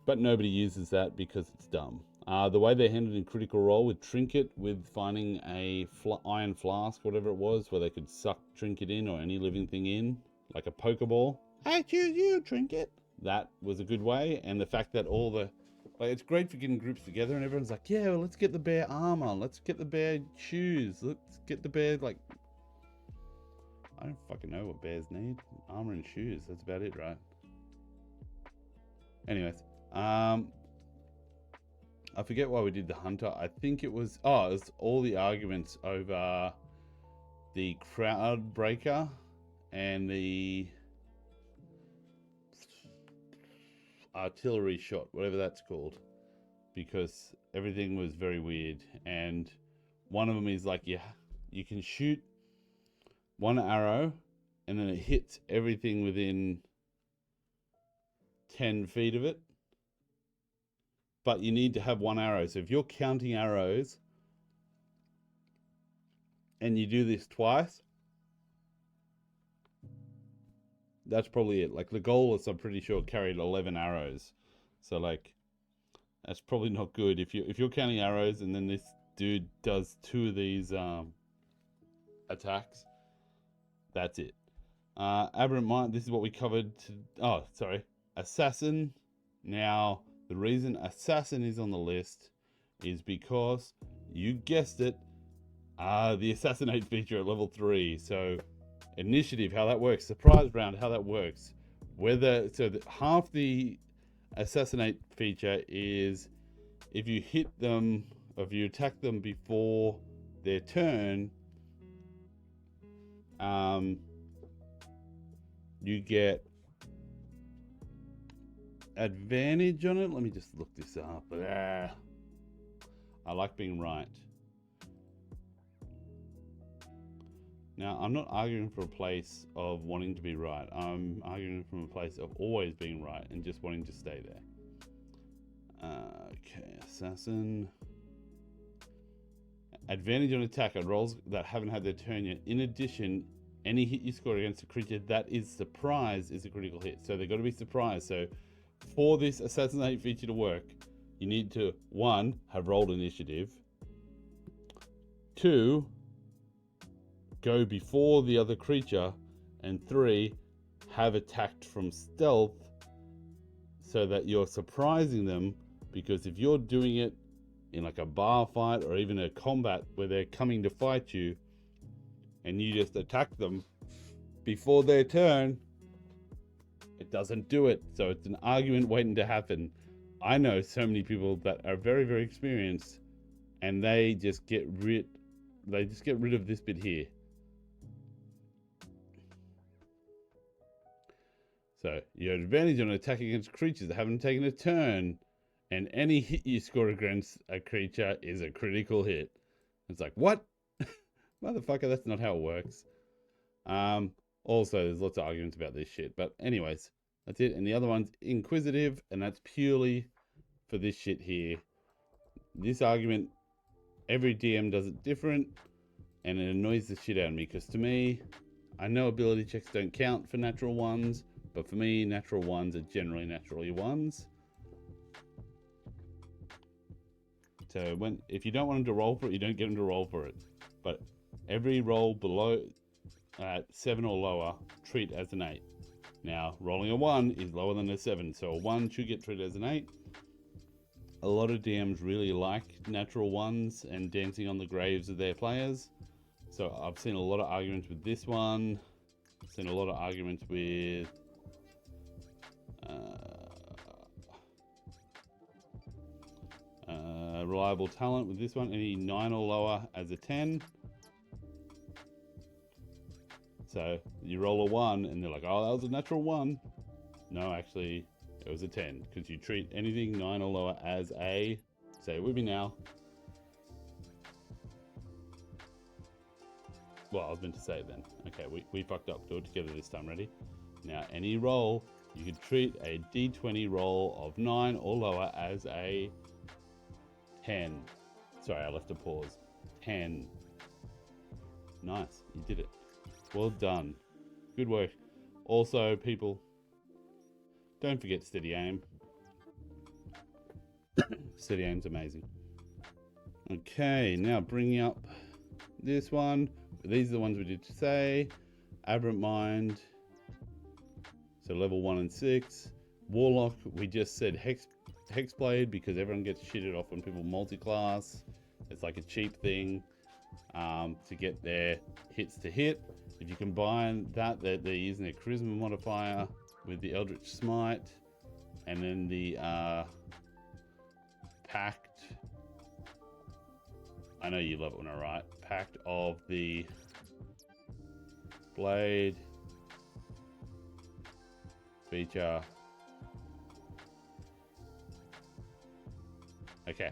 but nobody uses that because it's dumb. The way they handled in Critical Role with Trinket, with finding a iron flask, whatever it was, where they could suck Trinket in or any living thing in, like a Pokeball. I choose you, Trinket. That was a good way, and the fact that all the... Like, it's great for getting groups together and everyone's like, yeah, well, let's get the bear armor. Let's get the bear shoes. Let's get the bear, like... I don't fucking know what bears need. Armor and shoes. That's about it, right? Anyways. I forget why we did the hunter. I think it was... Oh, it was all the arguments over the crowd breaker and the... artillery shot, whatever that's called, because everything was very weird. And one of them is like, yeah, you can shoot one arrow and then it hits everything within 10 feet of it, but you need to have one arrow. So if you're counting arrows and you do this twice, that's probably it. Like, the Legolas, I'm pretty sure, carried 11 arrows. So, like, that's probably not good. If you're counting arrows and then this dude does 2 of these attacks, that's it. Aberrant Mind, this is what we covered. Assassin. Now, the reason Assassin is on the list is because, you guessed it, the Assassinate feature at level 3. So... Initiative, how that works. Surprise round, how that works. Half the Assassinate feature is if you hit them, or if you attack them before their turn, you get advantage on it. Let me just look this up. I like being right. Now, I'm not arguing from a place of wanting to be right. I'm arguing from a place of always being right and just wanting to stay there. Okay, Assassin. Advantage on attack on rolls that haven't had their turn yet. In addition, any hit you score against a creature that is surprised is a critical hit. So they've got to be surprised. So for this Assassinate feature to work, you need to, 1, have rolled initiative. 2, go before the other creature, and 3, have attacked from stealth so that you're surprising them, because if you're doing it in like a bar fight or even a combat where they're coming to fight you and you just attack them before their turn, it doesn't do it. So it's an argument waiting to happen. I know so many people that are very, very experienced and they just get rid of this bit here. So you have advantage on attacking against creatures that haven't taken a turn, and any hit you score against a creature is a critical hit. It's like, what? Motherfucker, that's not how it works. Also, there's lots of arguments about this shit. But anyways, that's it. And the other one's Inquisitive, and that's purely for this shit here. This argument, every DM does it different, and it annoys the shit out of me, because to me, I know ability checks don't count for natural ones, but for me, natural ones are generally naturally ones. So if you don't want him to roll for it, you don't get him to roll for it. But every roll below 7 or lower, treat as an 8. Now, rolling a 1 is lower than a 7, so a 1 should get treated as an 8. A lot of DMs really like natural 1s and dancing on the graves of their players. So I've seen a lot of arguments with this one. I've seen a lot of arguments with reliable talent with this one. Any 9 or lower as a 10. So you roll a 1 and they're like, oh, that was a natural 1. No, actually, it was a 10 because you treat anything 9 or lower as a, say it with me now. Well, I was meant to say it then. Okay, we fucked up. Do it together this time. Ready? Now, any roll, you can treat a d20 roll of 9 or lower as a 10. Sorry, I left a pause. 10. Nice, you did it. Well done. Good work. Also, people, don't forget steady aim. Steady aim's amazing. Okay, now bringing up this one. These are the ones we did say. Aberrant Mind. So level 1 and 6. Warlock, we just said Hexblade because everyone gets shitted off when people multi-class. It's like a cheap thing to get their hits to hit. If you combine that, they're using their Charisma modifier with the Eldritch Smite, and then the Pact. I know you love it when I write. Pact of the Blade feature. Okay,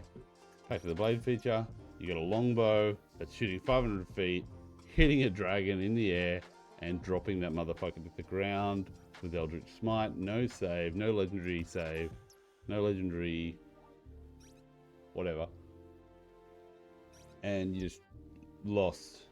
Pact of the Blade feature. You got a longbow that's shooting 500 feet, hitting a dragon in the air, and dropping that motherfucker to the ground with Eldritch Smite. No save, no legendary save, no legendary whatever. And you just lost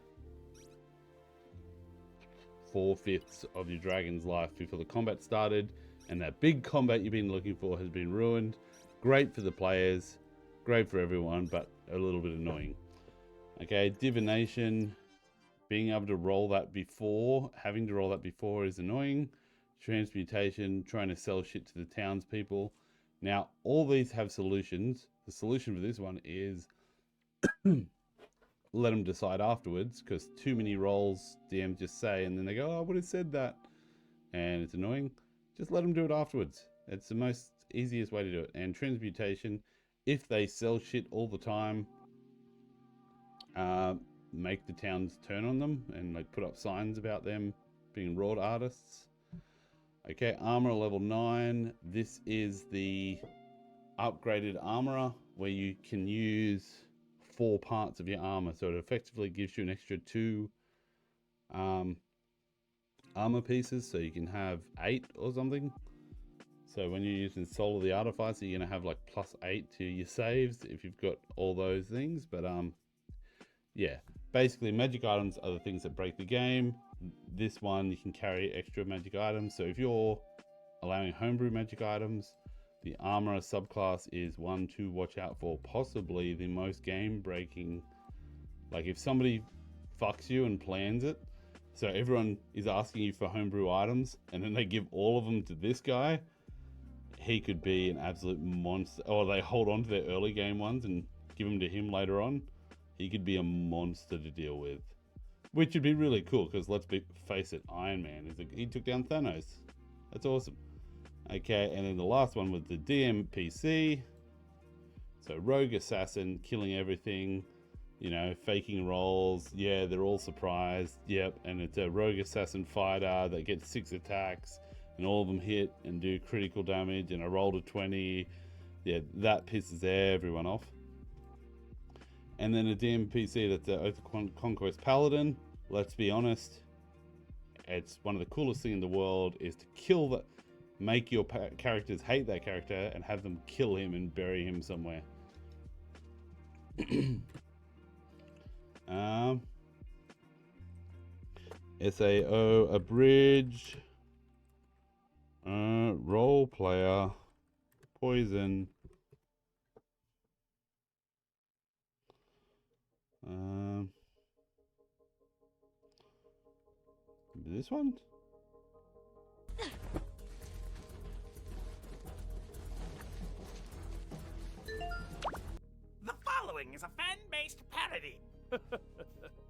4/5 of your dragon's life before the combat started, and that big combat you've been looking for has been ruined. Great for the players, great for everyone, but a little bit annoying. Okay, Divination, being able to roll that before, having to roll that before is annoying. Transmutation, trying to sell shit to the townspeople. Now, all these have solutions. The solution for this one is let them decide afterwards, because too many rolls DMs just say, and then they go, oh, I would have said that. And it's annoying. Just let them do it afterwards. It's the most easiest way to do it. And Transmutation, if they sell shit all the time, make the towns turn on them and like put up signs about them being raw artists. Okay, Armor level 9. This is the upgraded armorer where you can use 4 parts of your armor, so it effectively gives you an extra 2 armor pieces, so you can have 8 or something. So when you're using Soul of the Artificer, you're gonna have like +8 to your saves if you've got all those things. But yeah, basically magic items are the things that break the game. This one you can carry extra magic items, so if you're allowing homebrew magic items, the armorer subclass is one to watch out for. Possibly the most game breaking. Like if somebody fucks you and plans it, so everyone is asking you for homebrew items and then they give all of them to this guy, he could be an absolute monster. Or they hold on to their early game ones and give them to him later on. He could be a monster to deal with, which would be really cool because face it, Iron Man he took down Thanos. That's awesome. Okay, and then the last one was the DMPC. So Rogue Assassin, killing everything, you know, faking rolls. Yeah, they're all surprised. Yep, and it's a Rogue Assassin fighter that gets 6 attacks and all of them hit and do critical damage, and I rolled a 20. Yeah, that pisses everyone off. And then a DMPC that's the Oath of Conquest Paladin. Let's be honest, it's one of the coolest things in the world is to kill that. Make your characters hate that character and have them kill him and bury him somewhere. SAO Abridge, role player, poison, This one? The following is a fan-based parody.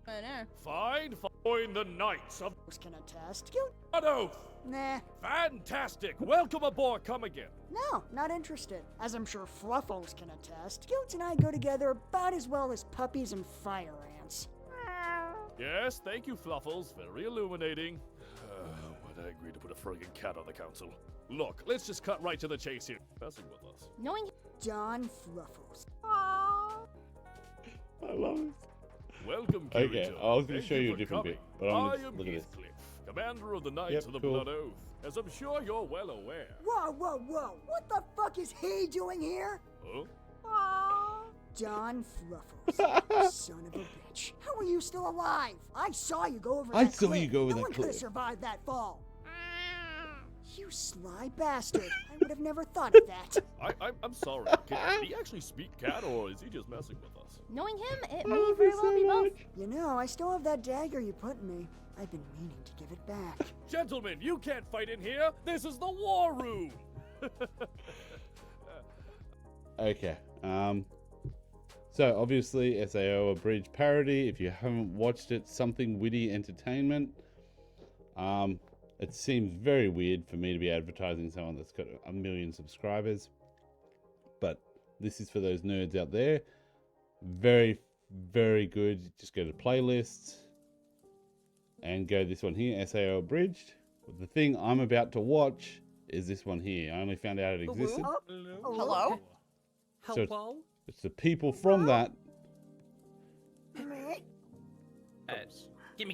I know. Fine, following the Knights of Can attest. You? on Oath. Nah. Fantastic. Welcome aboard. Come again. No, not interested. As I'm sure Fluffles can attest, Scoots and I go together about as well as puppies and fire ants. Yes, thank you, Fluffles. Very illuminating. Why'd I agree to put a friggin' cat on the council? Look, let's just cut right to the chase here. Messing with us. Knowing John Fluffles. I love it. Welcome, Okay, Kirito. I was gonna Thank show you a for different coming. bit, but I'm I gonna am look at this. Heathcliff, commander of the Knights Yep, of the cool. Blood Oath, as I'm sure you're well aware. Whoa, whoa, whoa. What the fuck is he doing here? Huh? John Fluffles. Son of a bitch. How are you still alive? I saw you go over I that saw cliff. you go over no that one could have cliff. survived that fall. You sly bastard. I would have never thought of that. I'm sorry. Can he actually speak cat, or is he just messing with us? knowing him, it I may love very it well so be both. much. You know, I still have that dagger you put in me. I've been meaning to give it back. Gentlemen, you can't fight in here. This is the war room. Okay. So obviously SAO abridged parody. If you haven't watched it, something witty entertainment. It seems very weird for me to be advertising someone that's got 1 million subscribers, but this is for those nerds out there. Very, very good. Just go to playlists and go this one here, SAO abridged. The thing I'm about to watch is this one here. I only found out it existed. Hello? So it's the people from that. Gimme.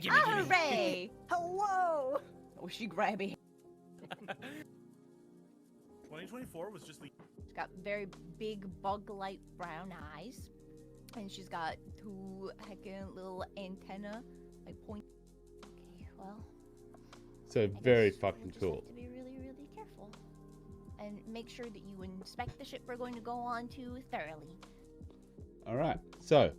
Hooray! Hello! Oh, she grabby. 2024 was just the. She's got very big bug-like brown eyes. And she's got two heckin' little antenna, like point. Okay, well. So I very guess fucking we'll just cool. have to be really, really careful. And make sure that you inspect the ship we're going to go on to thoroughly. All right. So,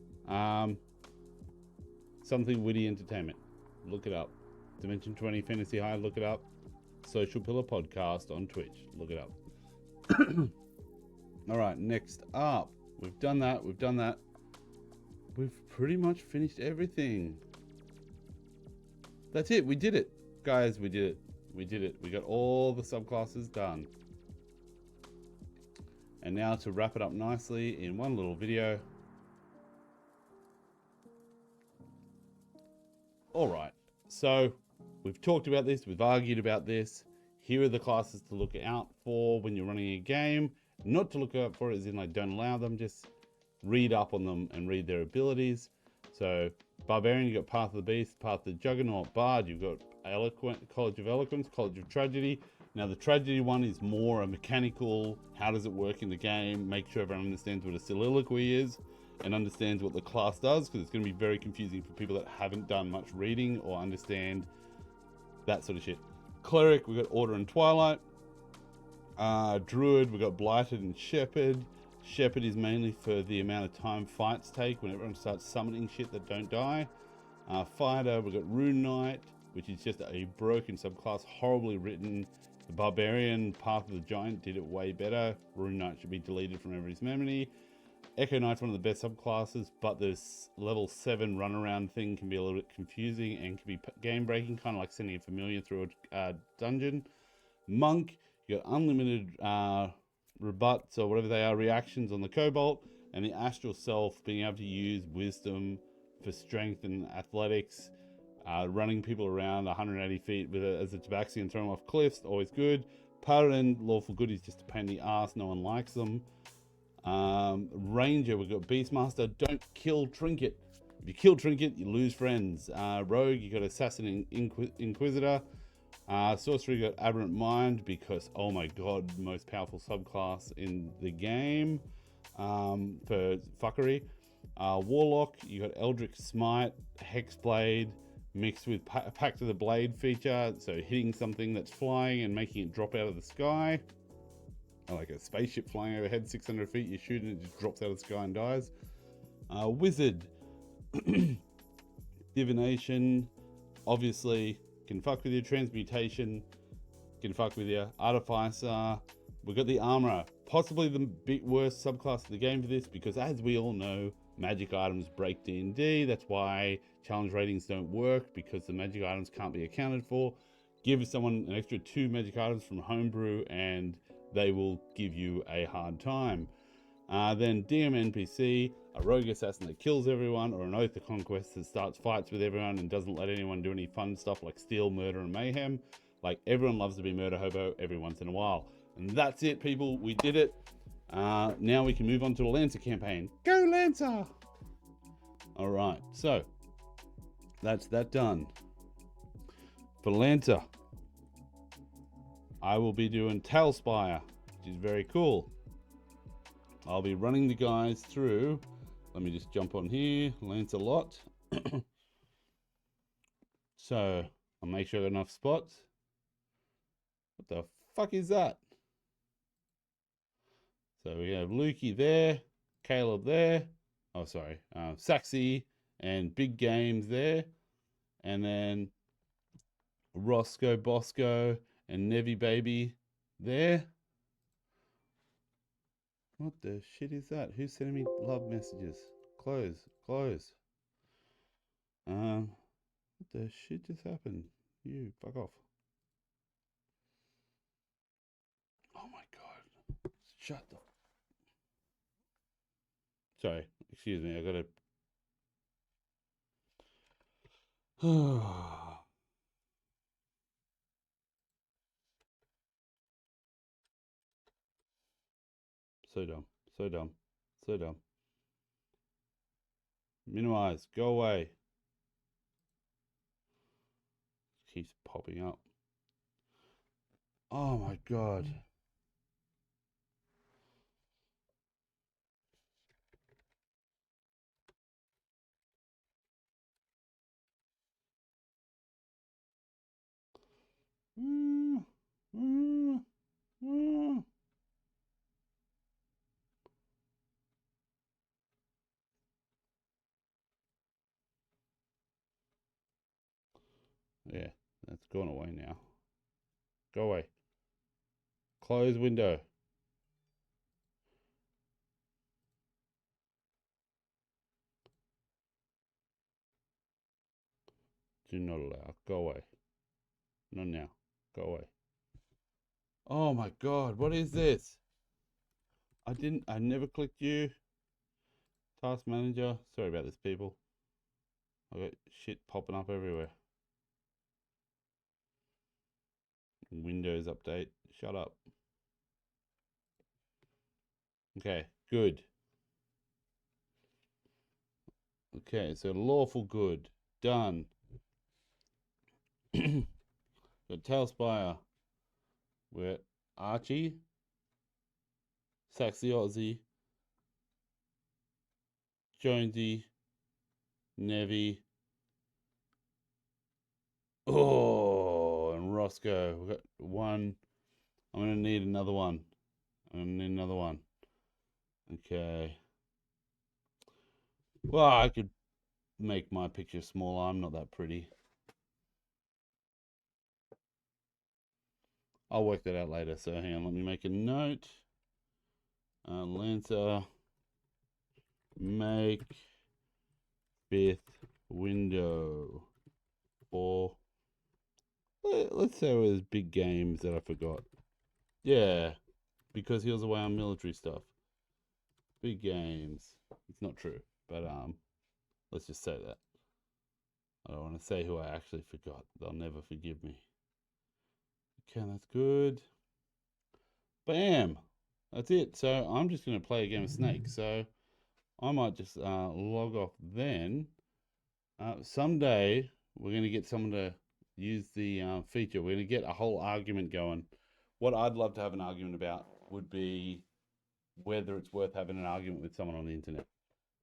something witty entertainment. Look it up. Dimension 20 Fantasy High. Look it up. Social Pillar Podcast on Twitch. Look it up. All right. Next up, we've done that. We've done that. We've pretty much finished everything. That's it. We did it, guys. We did it. We did it. We got all the subclasses done. And now to wrap it up nicely in one little video. All right, so we've talked about this, we've argued about this. Here are the classes to look out for when you're running a game. Not to look out for as in like don't allow them, just read up on them and read their abilities. So Barbarian, you've got Path of the Beast, Path of the Juggernaut. Bard, you've got College of Eloquence, College of Tragedy. Now the Tragedy one is more a mechanical, how does it work in the game, make sure everyone understands what a soliloquy is and understands what the class does, because it's going to be very confusing for people that haven't done much reading or understand that sort of shit. Cleric, we've got Order and Twilight. Druid, we've got Blighted and Shepherd. Shepherd is mainly for the amount of time fights take when everyone starts summoning shit that don't die. Fighter, we've got Rune Knight, which is just a broken subclass, horribly written. The Barbarian, Path of the Giant did it way better. Rune Knight should be deleted from everybody's memory. Echo Knight's one of the best subclasses, but this level 7 runaround thing can be a little bit confusing and can be game breaking, kind of like sending a familiar through a dungeon. Monk, you got unlimited rebuts or whatever they are, reactions on the Cobalt, and the Astral Self being able to use Wisdom for strength and athletics, running people around 180 feet with it as a tabaxi and throwing them off cliffs, always good. Paladin, Lawful Good is just a pain in the ass, no one likes them. Ranger, we've got Beastmaster, don't kill Trinket. If you kill Trinket, you lose friends. Rogue, you got Assassin and Inquisitor. Sorcerer, you got Aberrant Mind, because, oh my god, most powerful subclass in the game for fuckery. Warlock, you got Eldritch Smite, Hexblade, mixed with Pact of the Blade feature, so hitting something that's flying and making it drop out of the sky. Like a spaceship flying overhead 600 feet, you shoot and it just drops out of the sky and dies. Wizard, Divination, obviously, can fuck with your transmutation, can fuck with your artificer. We've got the armorer, possibly the worst subclass of the game for this, because as we all know, magic items break D&D. That's why challenge ratings don't work, because the magic items can't be accounted for. Give someone an extra 2 magic items from homebrew and they will give you a hard time. Then DM NPC, a rogue assassin that kills everyone, or an oath of conquest that starts fights with everyone and doesn't let anyone do any fun stuff like steal, murder, and mayhem. Like, everyone loves to be murder hobo every once in a while. And that's it, people. We did it. Now we can move on to a Lancer campaign. Go Lancer! All right, so that's that done. For Lancer, I will be doing Tailspire, which is very cool. I'll be running the guys through. Let me just jump on here, Lancelot. So I'll make sure I got enough spots. What the fuck is that? So we have Lukey there, Caleb there. Oh, sorry, Saxy and Big Games there. And then Roscoe, Bosco, and Nevi Baby there. What the shit is that? Who's sending me love messages? Close, close. What the shit just happened? You, fuck off. Oh my god. Shut the... Sorry, excuse me, I gotta... So dumb, so dumb, so dumb. Minimize, go away. Keeps popping up. Oh my god. Yeah, that's gone away now. Go away. Close window. Do not allow. Go away. Not now. Go away. Oh my god, what is this? I never clicked you. Task manager. Sorry about this, people. I got shit popping up everywhere. Windows update. Shut up. Okay, good. Okay, so lawful good. Done. Got Tailspire. We're Archie. Saxy Aussie. Jonesy. Nevi. Oh, and Roscoe. We've got one. I'm going to need another one. I'm going to need another one. Okay. Well, I could make my picture smaller. I'm not that pretty. I'll work that out later. So hang on, let me make a note. Lancer, make 5th window. Or let's say it was Big Games that I forgot. Yeah, because he was away on military stuff. Big Games. It's not true, but let's just say that. I don't want to say who I actually forgot. They'll never forgive me. Okay, that's good. Bam! That's it. So I'm just going to play a game of Snake. So I might just log off then. Someday we're going to get someone to use the feature. We're going to get a whole argument going. What I'd love to have an argument about would be whether it's worth having an argument with someone on the internet.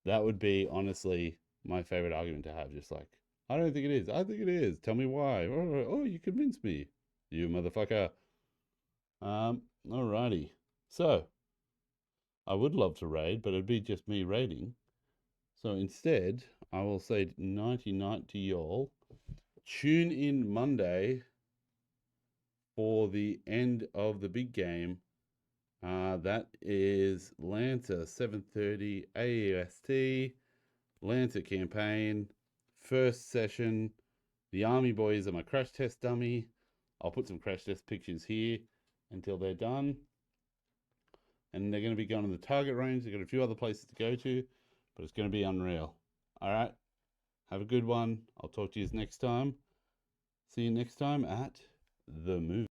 That would be honestly my favorite argument to have. Just like, I don't think it is. I think it is. Tell me why. Oh, you convinced me. You motherfucker. Alrighty. So, I would love to raid, but it'd be just me raiding. So instead, I will say nighty night to y'all. Tune in Monday for the end of the big game. That is Lancer 7:30 AEST. Lancer campaign. First session. The Army Boys are my crash test dummy. I'll put some crash test pictures here until they're done. And they're going to be going to the target range. They've got a few other places to go to, but it's going to be unreal. All right. Have a good one. I'll talk to you next time. See you next time at The Movie.